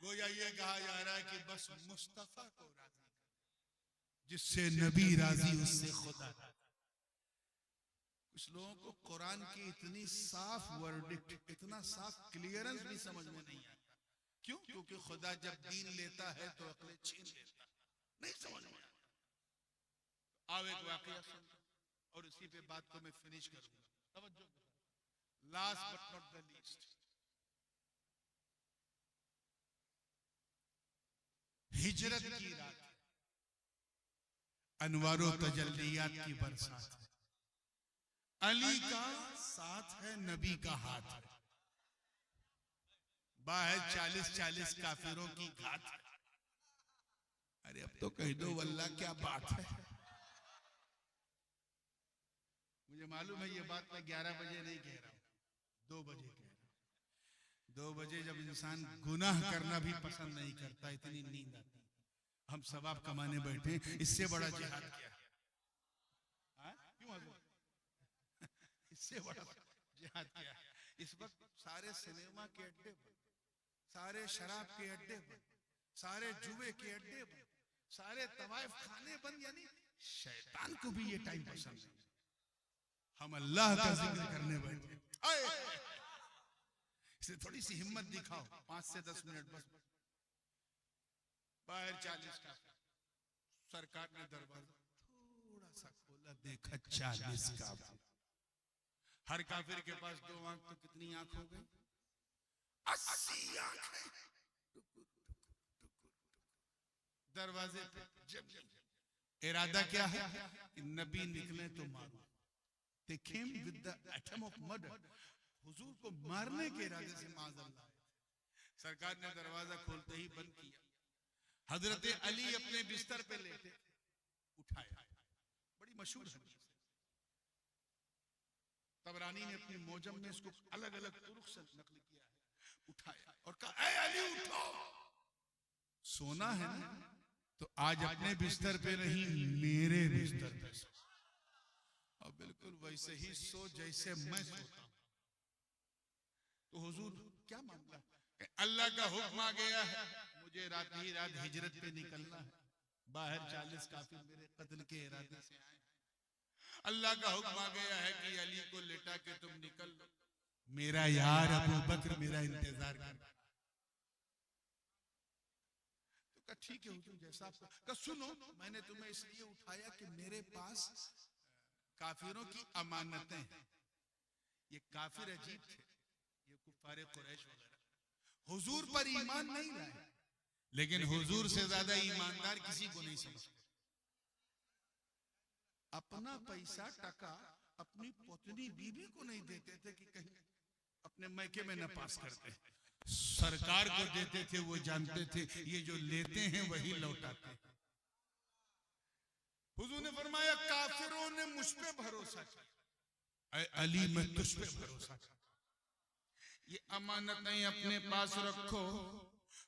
गोया ये कहा जा रहा है कि बस मुस्तफा को राजी, जिससे नबी राजी उससे खुदा। कुछ लोगों को कुरान की इतनी साफ वर्डिक्ट, इतना साफ क्लियरेंस भी समझ में नहीं आता। क्यों? क्योंकि खुदा जब दीन लेता है तो अक्लें छीन लेता, नहीं समझ में आता। आओ एक वाकया सुनते और इसी पे बात को मैं फिनिश करूंगा। तवज्जो, last but not the least, हिजरत की रात, अनवारो तजल्लियात की बरसात है, अली का साथ है, नबी का हाथ है, बाहर 40-40 काफिरों की घात है। अरे अब तो कह दो वल्लाह क्या बात है। मुझे मालूम है ये बात मैं 11 बजे नहीं कह रहा हूं, 2 बजे कह रहा हूं। 2 बजे जब इंसान गुनाह करना भी पसंद नहीं करता, इतनी नींद आती, हम सवाब कमाने बैठे, इससे बड़ा जिहाद क्या है? क्यों इससे बड़ा जिहाद क्या है? इस वक्त सारे सिनेमा के अड्डे बंद, सारे शराब के अड्डे बंद, सारे जुए के अड्डे बंद, सारे तवाइफ खाने बंद, यानी शैतान को भी ये टाइम पसंद है। हम अल्लाह का जिक्र करने बैठे, इसे थोड़ी सी हिम्मत दिखाओ, 5 से 10 मिनट बस। बाहर 40 का, सरकार ने दरवाजा थोड़ा सा खोला, देखा 40 का। हर काफिर के पास 2 आंख, तो कितनी आंख हो गई? 80 आंख है। दरवाजे पे जब इरादा क्या है कि नबी निकले तो मारो। They came with the atom of murder, हुजूर को मारने के इरादे से माज़अल्लाह। सरकार ने दरवाजा खोलते ही बंद किया, हजरत अली अपने बिस्तर पे लेटे, उठाया, बड़ी मशहूर है। तबरानी ने अपनी मोजम में इसको अलग अलग तुरुक से नकल किया है। उठाया और कहा, ऐ अली उठो, सोना है ना तो आज अपने बिस्तर पे नहीं, मेरे बिस्तर पे सो, और बिल्कुल वैसे ही सो जैसे मैं सोता हूं। तो हुजूर क्या मामला? अल्लाह का हुक्म आ गया है, मुझे रात ही रात हिजरत पे निकलना है। बाहर 40 काफिर मेरे कत्ल के इरादे से आए। अल्लाह का हुक्म आ गया है कि अली को लेटा के तुम निकल लो, मेरा यार अबू बकर मेरा इंतजार कर। तो कहा ठीक है हुजूर, जैसा आपको। कहा सुनो, मैंने तुम्हें इसलिए उठाया कि मेरे पास काफिरों की अमानतें हैं, ये काफिर अजीब थे, ये कुफारे कुरैश वगैरह हुजूर पर ईमान नहीं लाए, लेकिन हुजूर से ज्यादा ईमानदार किसी को नहीं समझते। अपना पैसा टका अपनी पत्नी बीबी को नहीं देते थे कि कहीं अपने मैके में न पास करते, सरकार को देते थे। वो जानते थे ये जो लेते हैं वही लौटाते हैं। हुजूर ने फरमाया काफिरों ने मुझ पे भरोसा किया, अली मैं तुझ पे भरोसा किया। ये अमानतें अपने पास रखो,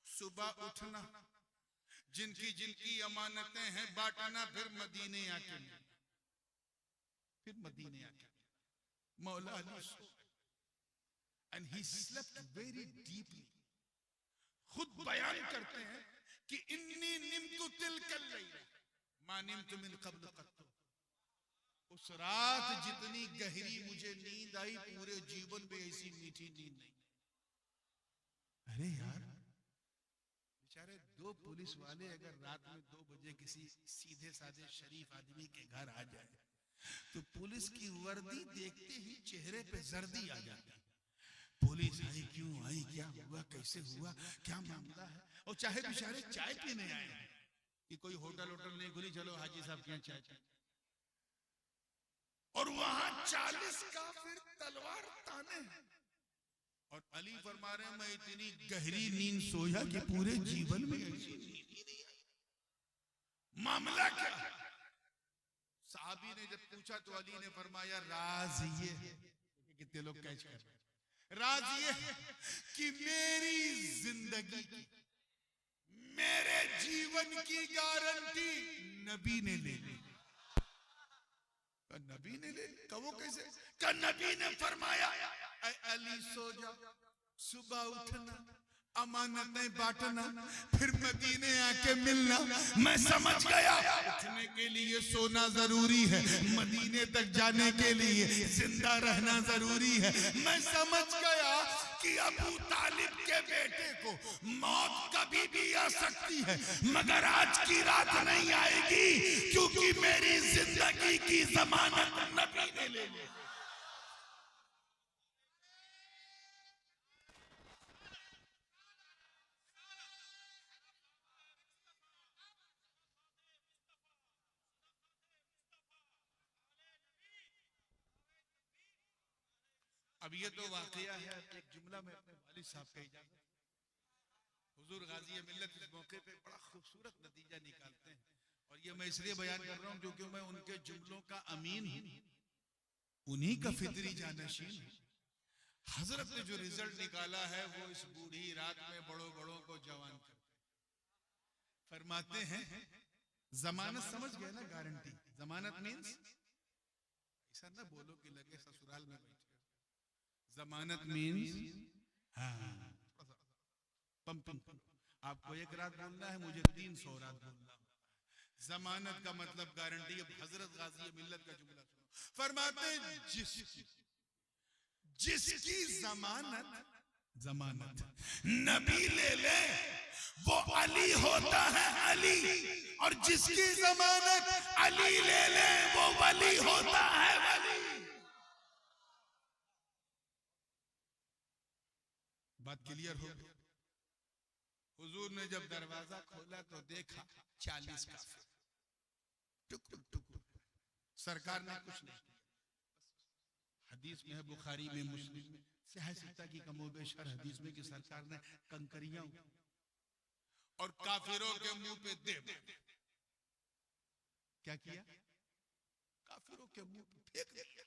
सुबह उठना, जिनकी जिनकी अमानतें हैं बांटना, फिर मदीने आके मौला अली सो and he slept very deeply। खुद बयान करते हैं कि इन्नी निम्तु तिलकल लैला मा निम्तु मिन क़ब्ल क़त्तु। उस रात जितनी गहरी मुझे नींद आई, पूरे जीवन में ऐसी मीठी नींद नहीं। अरे यार, बेचारे दो पुलिस वाले अगर रात में 2 बजे किसी सीधे साधे शरीफ आदमी के घर आ जाए तो पुलिस की वर्दी देखते ही चेहरे पे जर्दी आ जाती है। पुलिस आई क्यों आई, क्या हुआ, कैसे हुआ, क्या मामला है। और चाहे बेचारे चाय पीने आए कि कोई होटल नहीं खुली, चलो हाजी साहब के यहाँ चाय पी, और वहां 40 काफिर तलवार ताने हैं। और अली फरमा रहे हैं मैं इतनी गहरी नींद सोया कि पूरे जीवन में ऐसी नींद ही नहीं आई। मामला क्या है? साहबी ने जब पूछा तो अली ने फरमाया राज ये है, कितने लोग कैच कर रहे हैं, राज ये है कि मेरी जिंदगी की, मेरे जीवन की गारंटी नबी ने ले ली। नबी ने ले ली? कहो कैसे? का नबी ने फरमाया अली सो जा, सुबह उठना, अमानतें बांटना, फिर मदीने आके मिलना। मैं समझ गया उठने के लिए सोना जरूरी है, मदीने तक जाने के लिए जिंदा रहना जरूरी है। मैं समझ गया कि अबू तालिब के बेटे को मौत कभी भी आ सकती है, मगर आज की रात नहीं आएगी, क्योंकि मेरी जिंदगी की जमानत नबी ने ले ली। अब ये तो वाकया है, एक जुमला में अपने वालिद साहब का इजाजत। हुजूर गाजी मिल्लत इस मौके पे बड़ा खूबसूरत नतीजा निकालते हैं, और ये मैं इसलिए बयान कर रहा हूं क्योंकि मैं उनके जुमलों का अमीन हूं, उन्हीं का फितरी जानशीन हूं। हजरत ने जो रिजल्ट निकाला है वो इस बूढ़ी रात में बड़ों को जवान कर फरमाते हैं। जमानत समझ गए ना, गारंटी। जमानत मीन्स ऐसा ना बोलो कि लगे ससुराल में बैठे। जमानत मीन्स पंपिंग। आपको 1 रात बोलना है, मुझे 300 रात बोलना है। जमानत का मतलब गारंटी। अब हजरत गाजी मिल्लत का जुमला सुनो, फरमाते जिसकी जमानत नबी ले ले वो अली होता है अली, और जिसकी जमानत अली ले ले वो वली होता है वली। बात क्लियर हो गई? हुजूर ने जब दरवाजा खोला तो देखा 40 काफिर, टुक टुक। सरकार ने कुछ नहीं किया। हदीस में है, बुखारी में, मुस्लिम में, सिता की कमोबेशर हदीस में कि सरकार ने कंकरियां और काफिरों के मुंह पे दे क्या किया? काफिरों के मुंह पे फेंक दिया।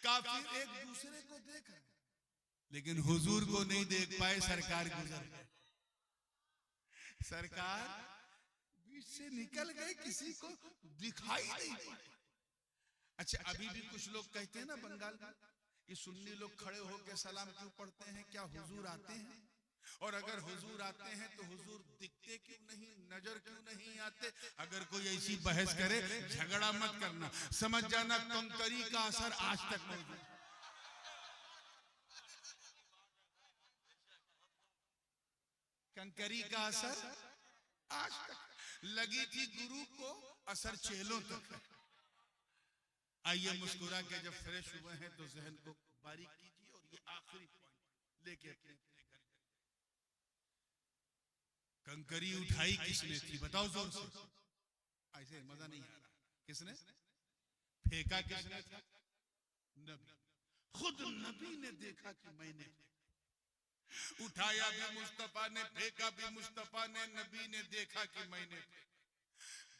काफिर एक दूसरे को देख रहे, लेकिन हुजूर को नहीं देख पाए। सरकार गुजर गए, सरकार बीच से निकल गए, किसी को दिखाई नहीं पड़े। अच्छा, अभी भी कुछ लोग कहते हैं ना बंगाल में, ये सुन्नी लोग खड़े होकर सलाम क्यों पढ़ते हैं? क्या हुजूर आते हैं? और अगर हुजूर आते हैं तो हुजूर दिखते क्यों नहीं, नजर क्यों नहीं आते? अगर कोई ऐसी बहस करे, झगड़ा मत करना, समझ जाना कंकरी का असर आज तक मौजूद है। कंकरी का असर आज तक लगी थी गुरु को, असर चेलों तक है। आइए मुस्कुरा के जब फ्रेश हुए हैं तो जहन को बारीक कीजिए और ये आखिरी पॉइंट लेके अपने घर जाइए। कंकरी उठाई किसने थी बताओ जोर से, ऐसे मजा नहीं आ रहा। किसने फेंका? किसने था? नबी। खुद नबी ने देखा कि मैंने उठाया भी मुस्तफा ने, फेंका भी मुस्तफा ने, नबी ने देखा कि मैंने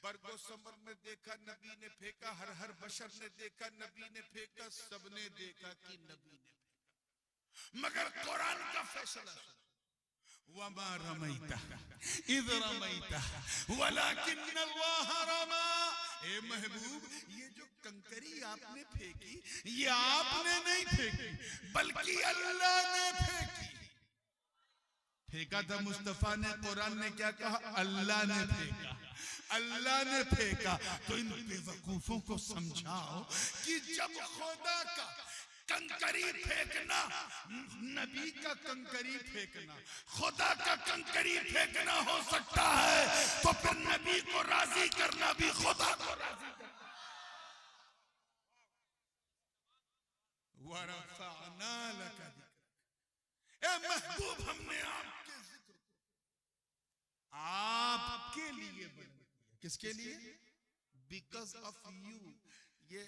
बरगो समर में देखा नबी ने फेंका, हर हर बशर ने देखा नबी ने फेंका, सबने देखा कि नबी ने फेंका। मगर कुरान का फैसला वमा रमैता इज़ रमैता वलाकिन्नल्लाह रमा। ए महबूब, ये जो कंकरी आपने फेंकी ये आपने नहीं फेंकी बल्कि अल्लाह ने फेंकी। फेंका था मुस्तफा ने, कुरान ने क्या कहा? अल्लाह ने फेंका, अल्लाह ने फेंका। तो इन बेवकूफों को समझाओ कि जब खुदा का कंकरी फेंकना, नबी का कंकरी फेंकना, खुदा का कंकरी फेंकना हो सकता है, तो फिर नबी को राजी करना भी खुदा को राजी करना। वरफ़अना लका ज़िक्र। ए महबूब, हमने आपके जिक्र को आपके लिए बना दिया। किसके लिए? Because of you. ये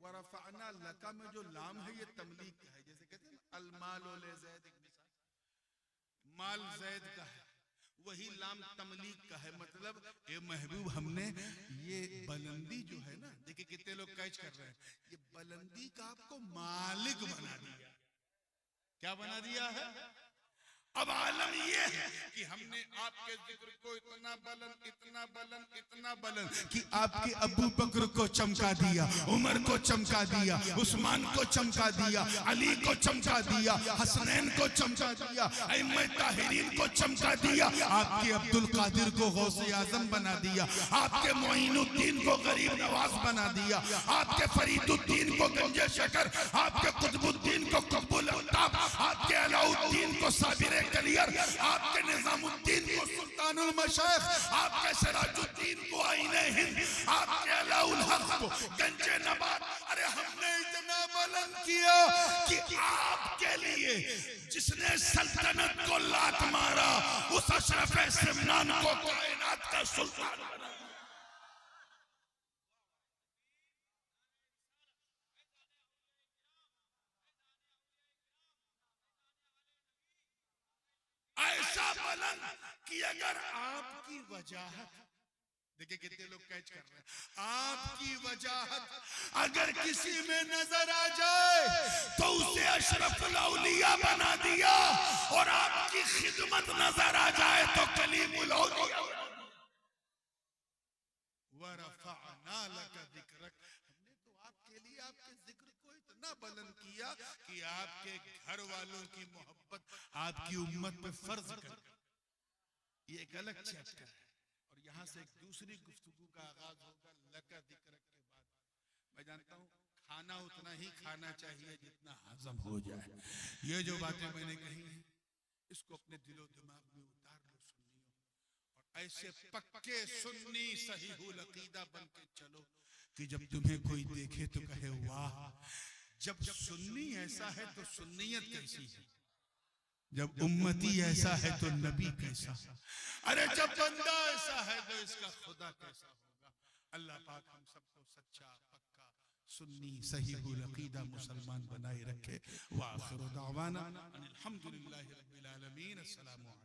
वरफ़अना लका में जो लाम है ये तमलीक का है। जैसे कहते हैं अलमाल ले ज़ैद, माल ज़ैद का है, वही लाम तमलीक का है। मतलब ए महबूब, हमने ये बुलंदी जो है ना, देखिए कितने लोग कैच कर रहे हैं, ये बुलंदी का आपको मालिक बना दिया। क्या बना दिया है? अब आलम ये है कि हमने आपके जिक्र को इतना बुलंद, इतना बुलंद, इतना बुलंद कि आपके अबू बकर को चमका दिया, उमर को चमका दिया, उस्मान को चमका दिया, अली को चमका दिया, हसनैन को चमका दिया, अइम्मा ताहिरीन को चमका दिया, आपके अब्दुल कादिर को गौसे आजम बना दिया, आपके मोइनुद्दीन को गरीब नवाज बना दिया, आपके फरीदुद्दीन को गंजे शकर, आपके कुतुबुद्दीन को कुतुबुल अल्ताफ, आपके अलाउद्दीन को साबिर कलियर, आपके निजामुद्दीन को सुल्तानुल मशाइख, आपके सिराजुद्दीन को आईने हिंद, आपके अलाउल हक को गंजे नबात। अरे हमने इतना बुलंद किया कि आपके लिए जिसने सल्तनत को लात मारा उस अशरफ सिमनान को कायनात का सुल्तान बना। ऐसा बुलंद कि अगर आपकी वजाहत, देखिए कितने लोग कैच कर रहे हैं, आपकी वजाहत अगर किसी में नजर आ जाए तो उसे अशरफुल औलिया बना दिया, और आपकी खिदमत नजर आ जाए तो कलीमुल औलिया। वरफ़अना लका ज़िक्रक। हमने तो आपके लिए आपके जिक्र को इतना बुलंद किया कि आपके घर वालों की मोहब्बत आपकी उम्मत पे फर्ज कर। ये एक अलग चैप्टर है, और यहाँ से एक दूसरी गुफ्तगू का आगाज होगा लका ज़िक्रक के बाद। मैं जानता हूँ खाना उतना ही खाना चाहिए जितना हजम हो जाए। ये जो बातें मैंने कही हैं इसको अपने दिलो दिमाग में उतार लो सुन्नियों, और ऐसे पक्के सुन्नी सहीहुल अकीदा बन के चलो कि जब तुम्हें कोई देखे तो कहे वाह, जब सुन्नी ऐसा है तो सुन्नियत कैसी है, जब उम्मती ऐसा है तो नबी कैसा, अरे जब बंदा ऐसा है तो इसका खुदा कैसा होगा। अल्लाह पाक हम सबको सच्चा पक्का सुन्नी सहीहुल अकीदा मुसलमान बनाए रखे। व आखिरु दावाना अनिल हम्दुलिल्लाहि रब्बिल आलमीन। अस्सलामु अलैकुम।